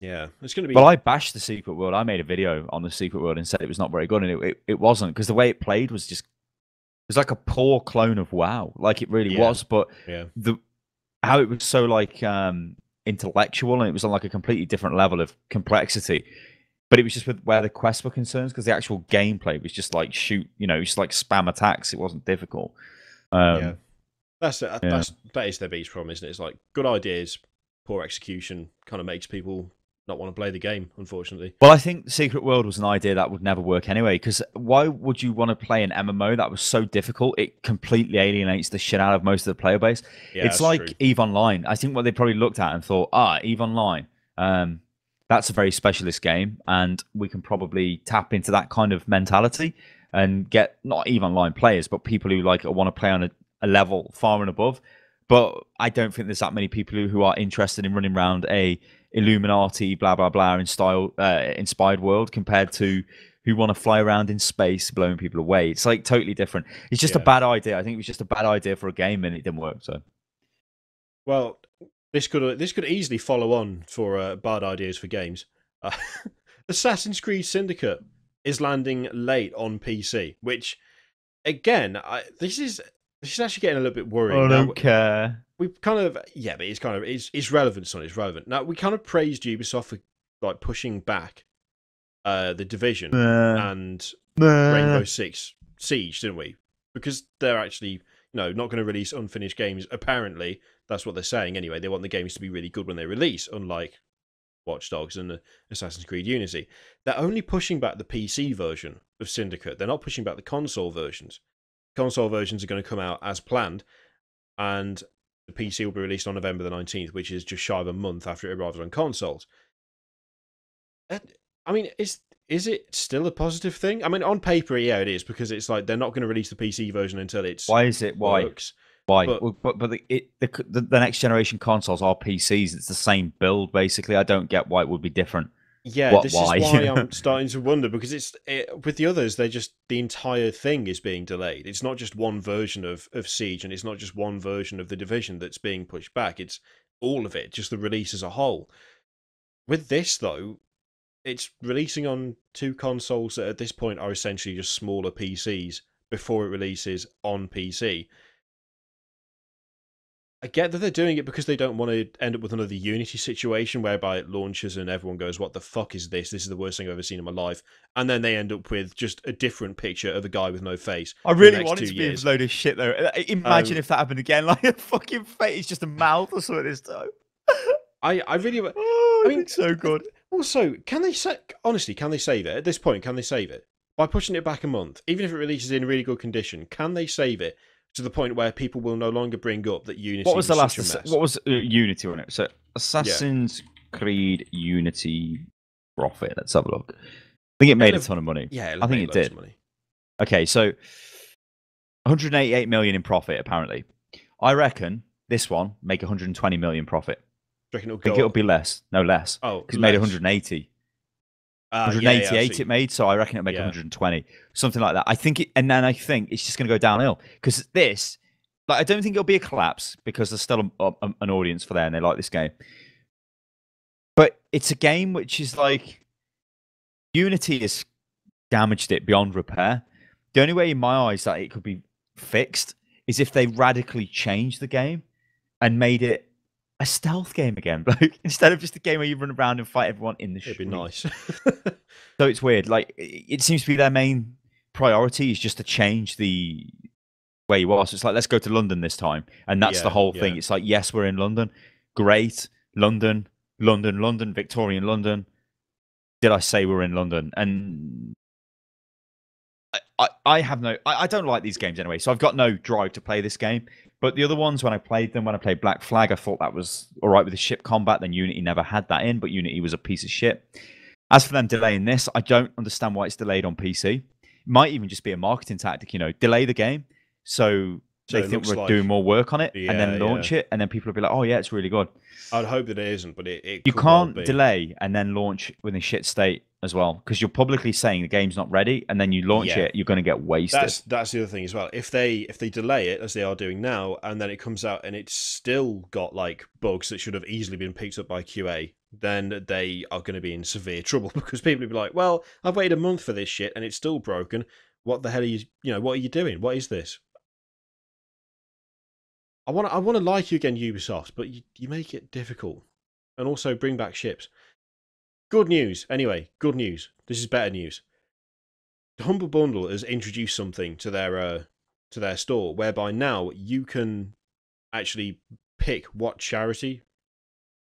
Yeah, it's going to be... Well, I bashed the Secret World. I made a video on the Secret World and said it was not very good, and it wasn't, because the way it played was just... It was like a poor clone of WoW. Like, it really was, but how it was so, like, intellectual, and it was on, like, a completely different level of complexity. But it was just with where the quests were concerned, because the actual gameplay was just, like, just, like, spam attacks. It wasn't difficult. That is their biggest problem, isn't it? It's like, good ideas, poor execution kind of makes people not want to play the game, unfortunately. Well, I think Secret World was an idea that would never work anyway, because why would you want to play an MMO that was so difficult? It completely alienates the shit out of most of the player base. Yeah, it's like true. EVE Online. I think what they probably looked at and thought, EVE Online, that's a very specialist game, and we can probably tap into that kind of mentality and get not EVE Online players, but people who like want to play on a level far and above. But I don't think there's that many people who are interested in running around a Illuminati blah blah blah inspired world compared to who want to fly around in space blowing people away. It's like totally different. It's just a bad idea. I think it was just a bad idea for a game, and it didn't work. So Well, this could easily follow on for bad ideas for games. Uh, Assassin's Creed Syndicate is landing late on PC, which again, this is actually getting a little bit worrying. I Now don't care. we've kind of but it's kind of it's relevant, son. It's relevant. Now we kind of praised Ubisoft for like pushing back the Division Nah. and Nah. Rainbow Six Siege, didn't we? Because they're actually not going to release unfinished games. Apparently, that's what they're saying anyway. They want the games to be really good when they release, unlike Watch Dogs and Assassin's Creed Unity. They're only pushing back the PC version of Syndicate. They're not pushing back the console versions. Console versions are going to come out as planned, and the PC will be released on November the 19th, which is just shy of a month after it arrives on consoles. I mean, is it still a positive thing? I mean, on paper, yeah, it is, because it's like they're not going to release the PC version until it's Why is it? Why? works. Why? But, Well, but the next generation consoles are PCs. It's the same build, basically. I don't get why it would be different. yeah, What? this Why? is why I'm starting to wonder, because with the others, they're just the entire thing is being delayed. It's not just one version of Siege, and it's not just one version of the Division that's being pushed back. It's all of it, just the release as a whole. With this, though, it's releasing on two consoles that at this point are essentially just smaller PCs before it releases on PC. I get that they're doing it because they don't want to end up with another Unity situation whereby it launches and everyone goes, "What the fuck is this? This is the worst thing I've ever seen in my life." And then they end up with just a different picture of a guy with no face. I for the really next wanted 2 to be a years. load of shit though. Imagine if that happened again, like a fucking face, just a mouth or something this time. I really, Oh, I it'd mean, be so good. Also, can they honestly? Can they save it at this point? Can they save it by pushing it back a month, even if it releases in really good condition? Can they save it to the point where people will no longer bring up that Unity What was the last? such a mess? What was Unity on it? So Yeah, Assassin's Creed Unity profit. Let's have a look. I think it made a ton of money. yeah, I think it did. Of money. Okay, so 188 million in profit apparently. I reckon this one make 120 million profit. Do you reckon I think it'll be less. No, less. Oh, because it made 180. 188 it made, so I reckon it'll make 120, something like that. I think it, and then I think it's just going to go downhill because this, like, I don't think it'll be a collapse because there's still an audience for there and they like this game. But it's a game which is like Unity has damaged it beyond repair. The only way in my eyes that it could be fixed is if they radically changed the game and made it a stealth game again, like instead of just a game where you run around and fight everyone in the street. It'd be nice. So it's weird. Like it seems to be their main priority is just to change the way you are. So it's like, let's go to London this time, and that's the whole thing. It's like, yes, we're in London, great, London, Victorian London. Did I say we're in London? And I have no, I don't like these games anyway, so I've got no drive to play this game. But the other ones, when I played them, when I played Black Flag, I thought that was all right with the ship combat. Then Unity never had that in, but Unity was a piece of shit. As for them delaying this, I don't understand why it's delayed on PC. It might even just be a marketing tactic, delay the game so they think we're doing more work on it and then launch it, and then people will be like, "Oh yeah, it's really good." I'd hope that it isn't, but it you can't delay and then launch with a shit state as well, because you're publicly saying the game's not ready, and then you launch it, you're going to get wasted. That's the other thing as well. If they delay it as they are doing now, and then it comes out and it's still got like bugs that should have easily been picked up by QA, then they are going to be in severe trouble, because people will be like, "Well, I've waited a month for this shit and it's still broken. What the hell are you? What are you doing? What is this?" I want to like you again, Ubisoft, but you make it difficult, and also bring back ships. Good news, anyway. Good news. This is better news. The Humble Bundle has introduced something to their store, whereby now you can actually pick what charity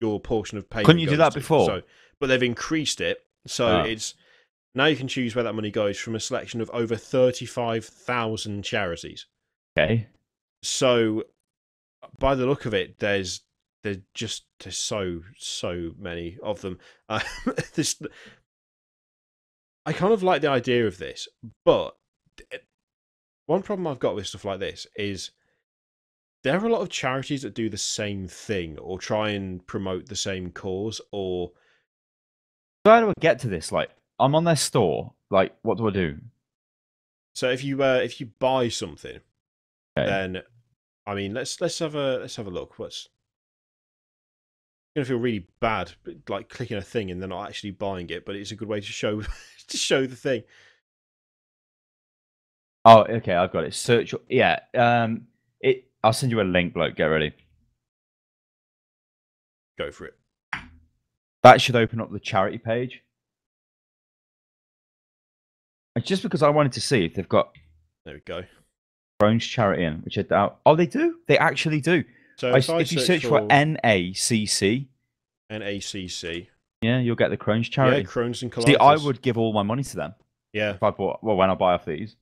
your portion of payment. Couldn't you do that to. before? But they've increased it, so it's now you can choose where that money goes from a selection of over 35,000 charities. Okay. So, by the look of it, there's so many of them. This, I kind of like the idea of this, but one problem I've got with stuff like this is there are a lot of charities that do the same thing or try and promote the same cause. Or so how do I get to this? Like, I'm on their store. Like, what do I do? So if you buy something, then I mean, let's have a look. going to feel really bad, like clicking a thing and then not actually buying it. But it's a good way to show to show the thing. Oh, okay, I've got it. Search. Yeah. I'll send you a link, bloke. Get ready. Go for it. That should open up the charity page. It's just because I wanted to see if they've got. There we go. Crohn's charity in, which I doubt. Oh, they do. They actually do. So if you search for NACC, yeah, you'll get the Crohn's charity. Yeah, Crohn's and colitis. See, I would give all my money to them. Yeah. If I bought, when I buy off these.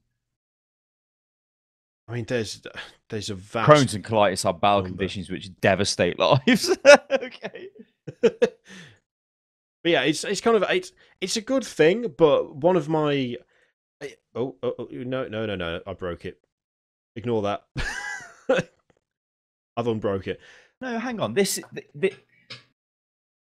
I mean, there's a vast. Crohn's and colitis are bowel conditions which devastate lives. Okay. But yeah, it's kind of it's a good thing, but one of my no, I broke it. Ignore that. I've unbroke it. No, hang on.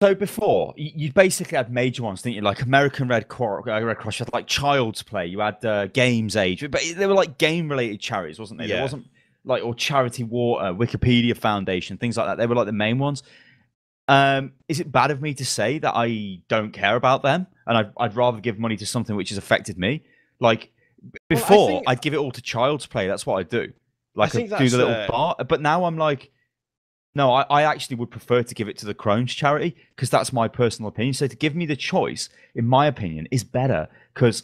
So before, you basically had major ones, didn't you? Like American Red Cross, you had like Child's Play, you had Games Age, but they were like game-related charities, wasn't they? Yeah. There wasn't like, or Charity Water, Wikipedia Foundation, things like that. They were like the main ones. Is it bad of me to say that I don't care about them and I'd rather give money to something which has affected me? Like before, I'd give it all to Child's Play. That's what I'd do. Like I'd do the little bar. But now I'm like, no, I actually would prefer to give it to the Crohn's charity because that's my personal opinion. So to give me the choice, in my opinion, is better because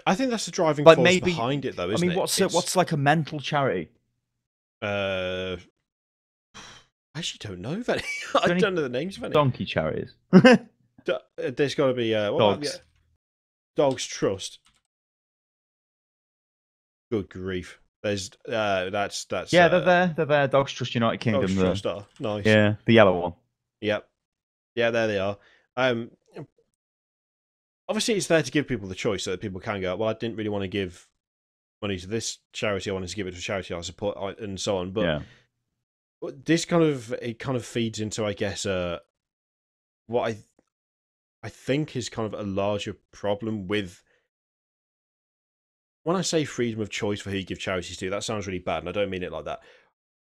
I think that's the driving force behind it, though. Isn't it? What's like a mental charity? I actually don't know that. I don't know the names of any donkey charities. There's got to be Dogs. Dogs Trust. Good grief. There's that's yeah, they're there. Dogs Trust United Kingdom. Dogs Trust nice. Yeah, the yellow one. Yep. Yeah, there they are. Obviously it's there to give people the choice so that people can go, well, I didn't really want to give money to this charity, I wanted to give it to a charity I support, and so on. But yeah. This kind of feeds into, I guess, what I think is kind of a larger problem with. When I say freedom of choice for who you give charities to, that sounds really bad, and I don't mean it like that.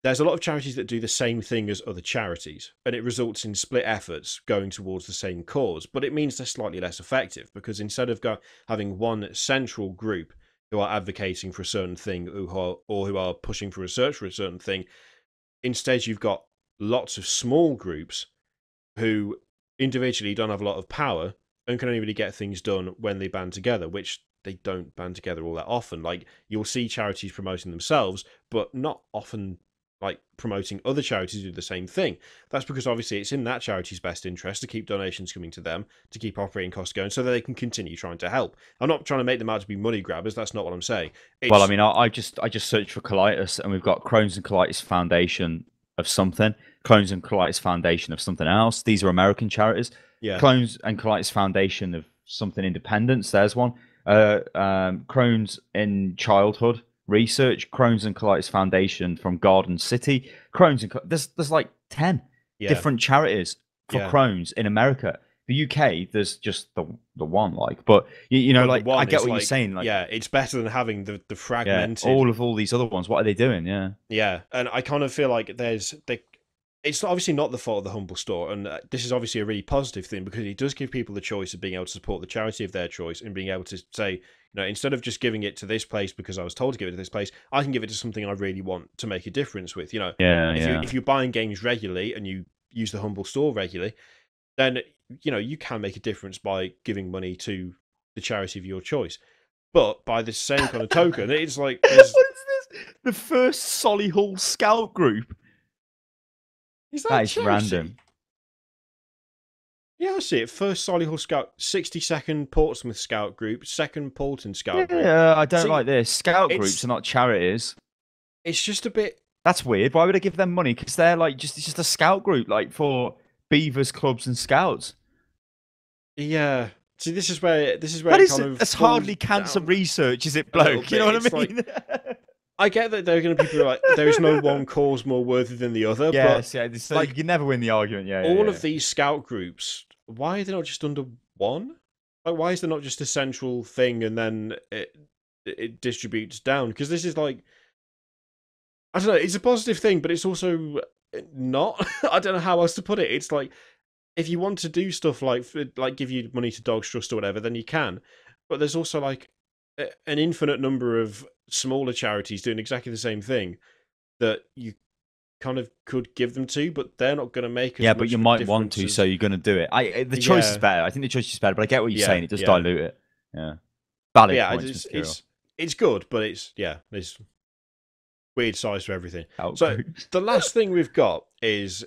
There's a lot of charities that do the same thing as other charities, and it results in split efforts going towards the same cause, but it means they're slightly less effective, because instead of having one central group who are advocating for a certain thing or who are pushing for research for a certain thing, instead you've got lots of small groups who individually don't have a lot of power and can only really get things done when they band together, which they don't band together all that often. Like, you'll see charities promoting themselves, but not often like promoting other charities who do the same thing. That's because obviously it's in that charity's best interest to keep donations coming to them, to keep operating costs going, so that they can continue trying to help. I'm not trying to make them out to be money grabbers. That's not what I'm saying. Well, I mean, I just searched for colitis, and we've got Crohn's and Colitis Foundation of something, Crohn's and Colitis Foundation of something else. These are American charities. Yeah. Crohn's and Colitis Foundation of something independence. There's one. Crohn's in Childhood Research, Crohn's and Colitis Foundation from Garden City, Crohn's and there's like 10 different charities for Crohn's in America. The UK, there's just the one, like, but you know, like, I get what you're saying. Like, yeah, it's better than having the fragmented. All these other ones. What are they doing? Yeah, yeah, and I kind of feel like it's obviously not the fault of the humble store, and this is obviously a really positive thing because it does give people the choice of being able to support the charity of their choice and being able to say, you know, instead of just giving it to this place because I was told to give it to this place, I can give it to something I really want to make a difference with. You know, if you're buying games regularly and you use the humble store regularly, then you know you can make a difference by giving money to the charity of your choice. But by the same kind of token, it's like what is this? The first Solihull Scout group. That is random. Yeah, I see it. First Solihull Scout, 62nd Portsmouth Scout Group, second Porton Scout Group. Yeah, I don't like this. Scout groups are not charities. It's just a bit. That's weird. Why would I give them money? Because they're like it's just a scout group, like for beavers, clubs, and scouts. Yeah. See, this is where that's hardly cancer research, is it, bloke? You know what I mean? Like, I get that there are going to be people who are like, there is no one cause more worthy than the other. Yes, but so like, you never win the argument. Yeah, all of these scout groups, why are they not just under one? Like, why is there not just a central thing and then it distributes down? Because this is like, I don't know, it's a positive thing, but it's also not. I don't know how else to put it. It's like if you want to do stuff like give you money to Dogs Trust or whatever, then you can. But there's also like an infinite number of smaller charities doing exactly the same thing that you kind of could give them to, but they're not going to make as much but you of a might want to, difference so you're going to do it. The choice is Yeah. better. I think the choice is better, but I get what you're saying. It does yeah. dilute it. Yeah. But Valid yeah, points, Mr. Kirill. it's good, but it's weird size to everything. Oh, So the last thing we've got is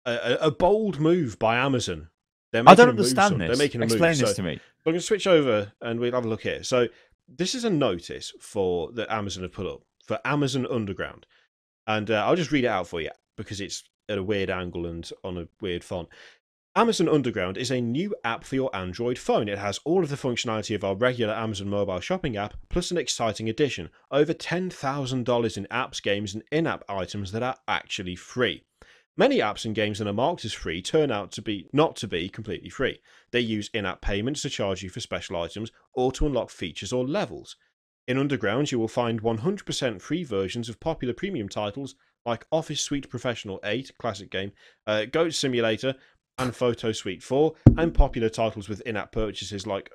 a bold move by Amazon. I don't understand this. They're making a Explain move. this to me. I'm going to switch over and we'll have a look here. So this is a notice that Amazon have put up for Amazon Underground. And I'll just read it out for you because it's at a weird angle and on a weird font. Amazon Underground is a new app for your Android phone. It has all of the functionality of our regular Amazon mobile shopping app, plus an exciting addition. Over $10,000 in apps, games, and in-app items that are actually free. Many apps and games that are marked as free turn out not to be completely free. They use in-app payments to charge you for special items or to unlock features or levels. In Underground, you will find 100% free versions of popular premium titles like Office Suite Professional 8, classic game, Goat Simulator, and Photo Suite 4, and popular titles with in-app purchases like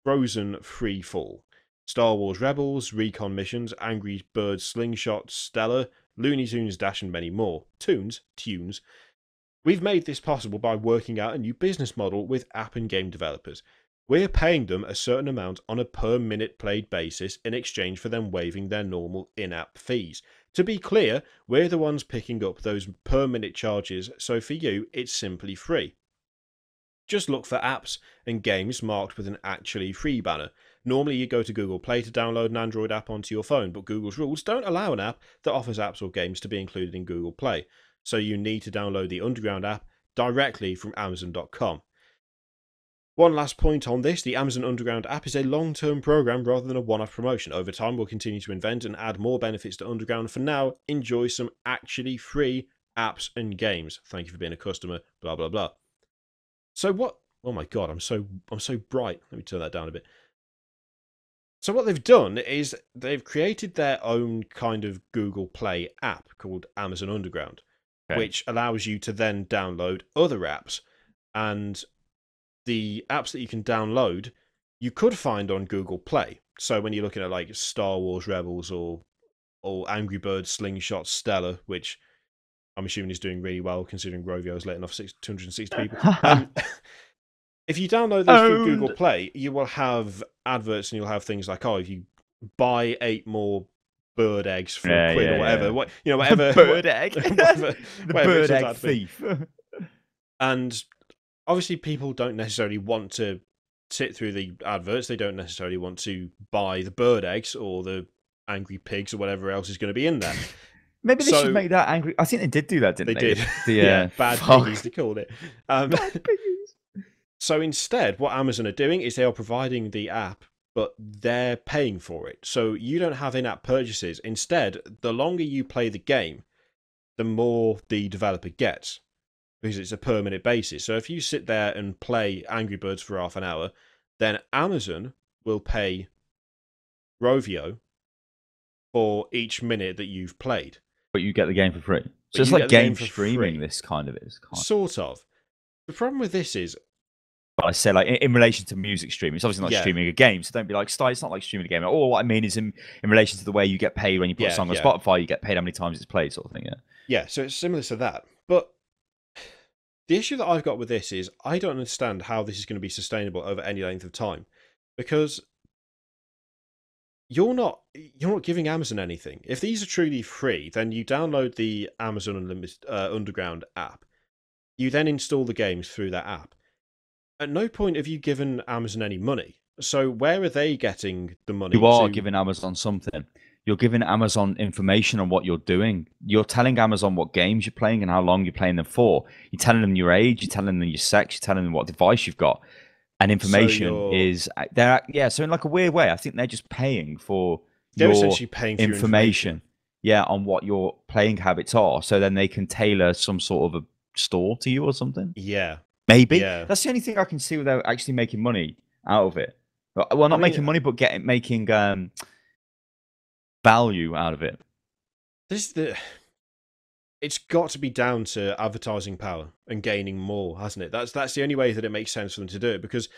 Frozen Free Fall, Star Wars Rebels, Recon Missions, Angry Birds Slingshot, Stellar, Looney Tunes Dash, and many more. Tunes. We've made this possible by working out a new business model with app and game developers. We're paying them a certain amount on a per minute played basis in exchange for them waiving their normal in-app fees. To be clear, we're the ones picking up those per minute charges, so for you, it's simply free. Just look for apps and games marked with an actually free banner. Normally you go to Google Play to download an Android app onto your phone, but Google's rules don't allow an app that offers apps or games to be included in Google Play. So you need to download the Underground app directly from Amazon.com. One last point on this, the Amazon Underground app is a long-term program rather than a one-off promotion. Over time, we'll continue to invent and add more benefits to Underground. For now, enjoy some actually free apps and games. Thank you for being a customer, blah, blah, blah. So what... Oh my God, I'm so bright. Let me turn that down a bit. So what they've done is they've created their own kind of Google Play app called Amazon Underground, which allows you to then download other apps, and the apps that you can download, you could find on Google Play. So when you're looking at like Star Wars Rebels or Angry Birds Slingshot Stellar, which I'm assuming is doing really well considering Rovio is letting off 260 people. If you download those through Google Play, you will have adverts and you'll have things like, if you buy 8 more bird eggs for a quid or whatever. Yeah. Whatever. Bird egg. The bird egg thief. And obviously people don't necessarily want to sit through the adverts. They don't necessarily want to buy the bird eggs or the angry pigs or whatever else is going to be in there. Maybe they should make that angry. I think they did do that, didn't they? They did. Bad piggies, they called it. Bad piggies. So instead, what Amazon are doing is they are providing the app, but they're paying for it. So you don't have in-app purchases. Instead, the longer you play the game, the more the developer gets, because it's a per minute basis. So if you sit there and play Angry Birds for half an hour, then Amazon will pay Rovio for each minute that you've played. But you get the game for free. So it's like game streaming, this kind of is. Sort of. The problem with this is, I say, like, in relation to music streaming, it's obviously not streaming a game, so don't be like, it's not like streaming a game. What I mean is in relation to the way you get paid when you put a song on Spotify, you get paid how many times it's played, sort of thing, Yeah, so it's similar to that. But the issue that I've got with this is I don't understand how this is going to be sustainable over any length of time, because you're not giving Amazon anything. If these are truly free, then you download the Amazon Underground app. You then install the games through that app. At no point have you given Amazon any money. So where are they getting the money? You are giving Amazon something. You're giving Amazon information on what you're doing. You're telling Amazon what games you're playing and how long you're playing them for. You're telling them your age. You're telling them your sex. You're telling them what device you've got. And information so in like a weird way, I think they're just paying for essentially paying for information. On what your playing habits are. So then they can tailor some sort of a store to you or something. Yeah. Maybe. Yeah. That's the only thing I can see without actually making money out of it. Well, not making money, but making value out of it. it's got to be down to advertising power and gaining more, hasn't it? That's the only way that it makes sense for them to do it, because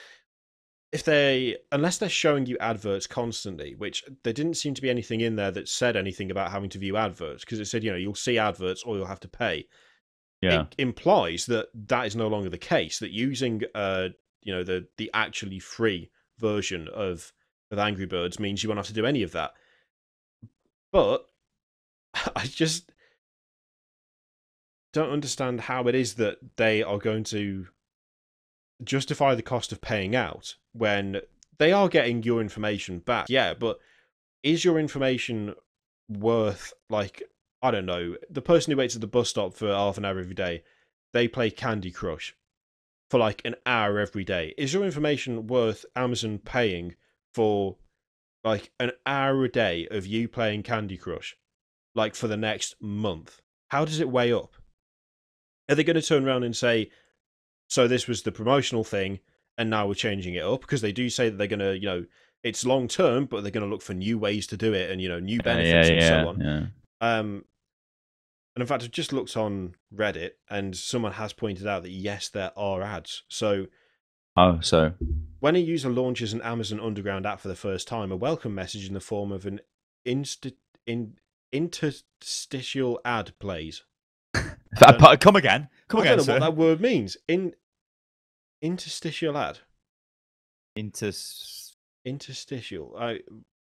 unless they're showing you adverts constantly, which there didn't seem to be anything in there that said anything about having to view adverts, because it said, you'll see adverts or you'll have to pay. Yeah. It implies that is no longer the case, that using the actually free version of Angry Birds means you won't have to do any of that. But I just don't understand how it is that they are going to justify the cost of paying out when they are getting your information back. Yeah, but is your information worth, like, I don't know, the person who waits at the bus stop for half an hour every day, they play Candy Crush for like an hour every day. Is your information worth Amazon paying for like an hour a day of you playing Candy Crush, like for the next month? How does it weigh up? Are they going to turn around and say, so this was the promotional thing and now we're changing it up? Because they do say that they're going to, it's long term, but they're going to look for new ways to do it and, new benefits and so on. Yeah. And in fact, I've just looked on Reddit and someone has pointed out that yes, there are ads. So when a user launches an Amazon Underground app for the first time, a welcome message in the form of an interstitial ad plays. Come again. I don't know what that word means. Interstitial ad. Interstitial.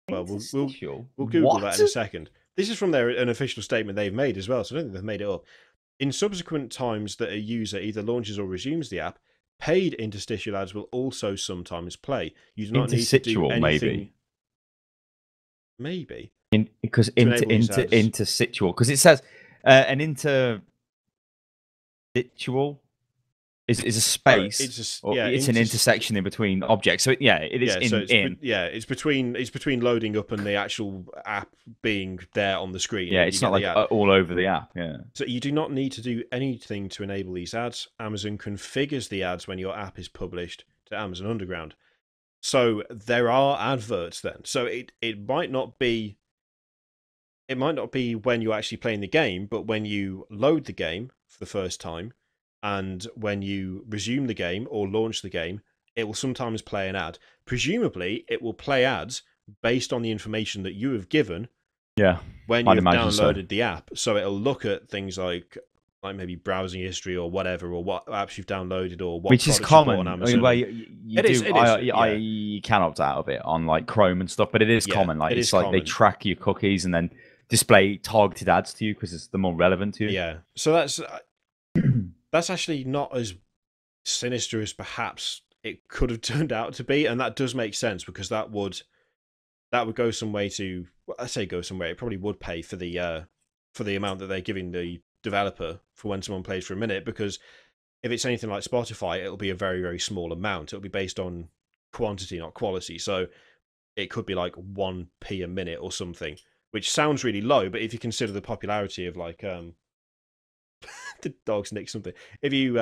We'll Google that in a second. This is from an official statement they've made as well, so I don't think they've made it up. In subsequent times that a user either launches or resumes the app, paid interstitial ads will also sometimes play. You do not need to do anything. Maybe. Because interstitial, because it says an interstitial is a space. It's an intersection in between objects. So it is it's between loading up and the actual app being there on the screen. Yeah, it's not like all over the app. Yeah. So you do not need to do anything to enable these ads. Amazon configures the ads when your app is published to Amazon Underground. So there are adverts then. So it might not be when you're actually playing the game, but when you load the game for the first time and when you resume the game or launch the game, it will sometimes play an ad. Presumably, it will play ads based on the information that you have given when you've downloaded the app. So it'll look at things like maybe browsing history or whatever, or what apps you've downloaded or what which is common on Amazon. You can opt out of it on like Chrome and stuff, but it is common. Like it's like common. They track your cookies and then display targeted ads to you because it's the more relevant to you. Yeah. So that's actually not as sinister as perhaps it could have turned out to be, and that does make sense because that would go some way to. Well, I say go somewhere. It probably would pay for the amount that they're giving the developer for when someone plays for a minute, because if it's anything like Spotify, it'll be a very, very small amount. It'll be based on quantity, not quality. So it could be like 1p a minute or something, which sounds really low, but if you consider the popularity of like the dog's nicked something. If you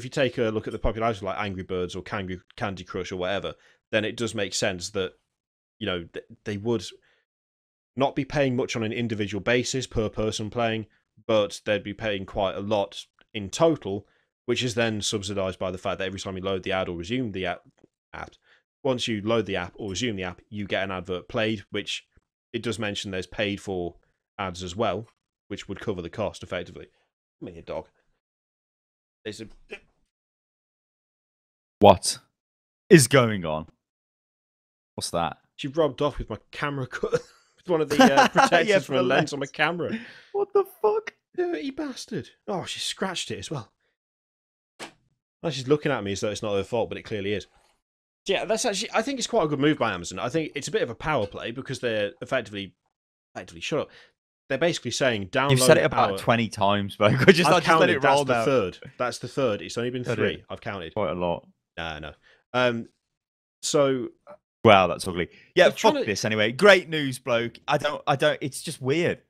take a look at the popularity of like Angry Birds or Candy Crush or whatever, then it does make sense that they would not be paying much on an individual basis per person playing, but they'd be paying quite a lot in total, which is then subsidized by the fact that every time you load the ad or resume the app, once you load the app or resume the app, you get an advert played, which it does mention there's paid for ads as well, which would cover the cost effectively. Come here, dog. What is going on? What's that? She robbed off with my camera cut. With one of the protectors from a lens on my camera. What the fuck? Dirty bastard. Oh, she scratched it as well. Well, she's looking at me as though it's not her fault, but it clearly is. Yeah, that's actually. I think it's quite a good move by Amazon. I think it's a bit of a power play because they're effectively shut up. They're basically saying download. You've said it about 20 times, but I just let it roll down. That's the third. It's only been 3. I've counted. Quite a lot. No. So. Wow, that's ugly. Yeah, fuck this anyway. Great news, bloke. I don't. It's just weird.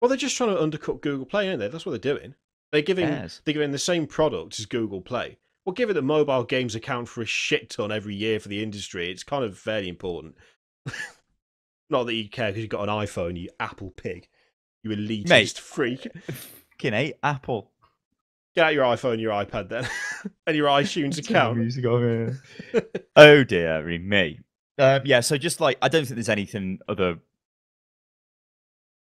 Well, they're just trying to undercut Google Play, aren't they? That's what they're doing. They're giving the same product as Google Play. Well, given that mobile games account for a shit ton every year for the industry, it's kind of very important. Not that you care because you've got an iPhone, you Apple pig. You elitist freak. fucking hate Apple. Get out your iPhone, your iPad then, and your iTunes account. Music on here. Oh dear me. Yeah, so just like, I don't think there's anything other.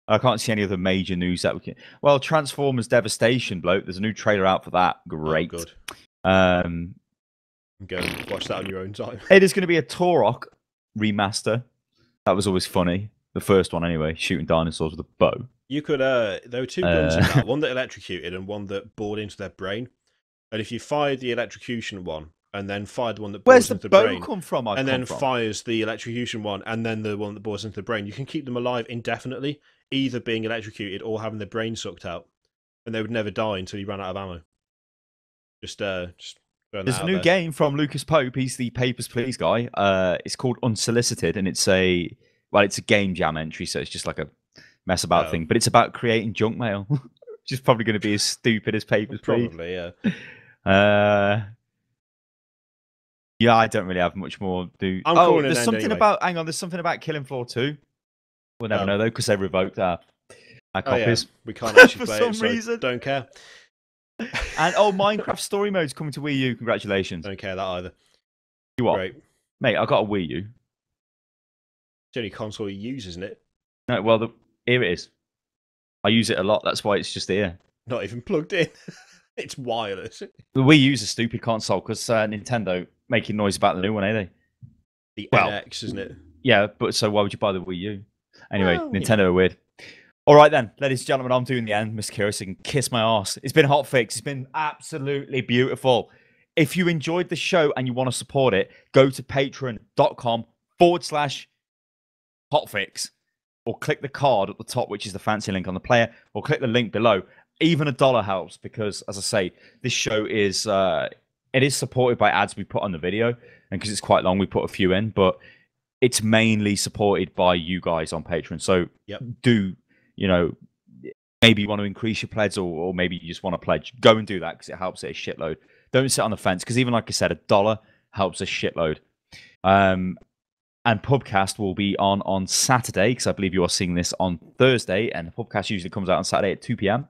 I can't see any other major news that we can. Well, Transformers Devastation, bloke. There's a new trailer out for that. Great. Oh, good. Go and watch that on your own time. It is going to be a Turok remaster. That was always funny. The first one, anyway, shooting dinosaurs with a bow. You could. There were two guns in that. One that electrocuted and one that bored into their brain. And if you fired the electrocution one and then fired the one that bores into the brain, where's the bow come from? And then fires the electrocution one and then the one that bores into the brain, you can keep them alive indefinitely, either being electrocuted or having their brain sucked out, and they would never die until you ran out of ammo. Just there's a new game from Lucas Pope. He's the Papers, Please guy. It's called Unsolicited, and it's a game jam entry, so it's just like a mess about thing. But it's about creating junk mail, which is probably going to be as stupid as Papers, Please. Probably, yeah. Yeah, I don't really have much more to. There's something anyway. Hang on, there's something about Killing Floor 2. We'll never know though, because they revoked our copies. Yeah. We can't actually For play some it, so reason. Don't care. And Minecraft Story Mode's coming to Wii U. Congratulations. Don't care that either. You what? Great. Mate, I got a Wii U. It's the only console you use, isn't it? No, well, here it is. I use it a lot. That's why it's just here. Not even plugged in. It's wireless. The Wii U's a stupid console because Nintendo making noise about the new one, ain't they? The NX, isn't it? Yeah, but so why would you buy the Wii U? Anyway, Nintendo are weird. All right then, ladies and gentlemen, I'm doing the end. Miss Kira, so you can kiss my ass. It's been Hotfix. It's been absolutely beautiful. If you enjoyed the show and you want to support it, go to patreon.com/Hotfix or click the card at the top, which is the fancy link on the player, or click the link below. Even $1 helps because, as I say, this show is it is supported by ads we put on the video, and because it's quite long, we put a few in, but it's mainly supported by you guys on Patreon. So maybe you want to increase your pledge, or maybe you just want to pledge, go and do that because it helps it a shitload. Don't sit on the fence because even like I said, $1 helps a shitload. And Pubcast will be on Saturday because I believe you are seeing this on Thursday, and the Pubcast usually comes out on Saturday at 2 p.m.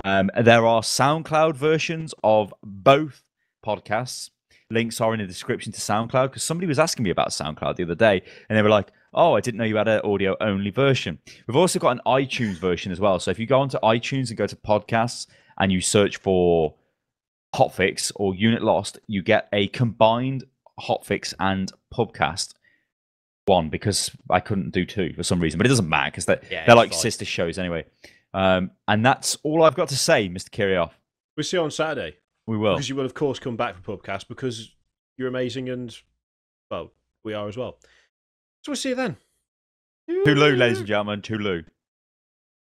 There are SoundCloud versions of both podcasts. Links are in the description to SoundCloud because somebody was asking me about SoundCloud the other day, and they were like, "Oh, I didn't know you had an audio-only version." We've also got an iTunes version as well. So if you go onto iTunes and go to podcasts and you search for Hotfix or Unit Lost, you get a combined Hotfix and Pubcast one, because I couldn't do two for some reason, but it doesn't matter because they're like sister shows anyway. And that's all I've got to say, Mr. Kirioff. We'll see you on Saturday. We will. Because you will, of course, come back for Pubcast because you're amazing and, well, we are as well. So we'll see you then. Toodaloo, ladies and gentlemen. Toodaloo.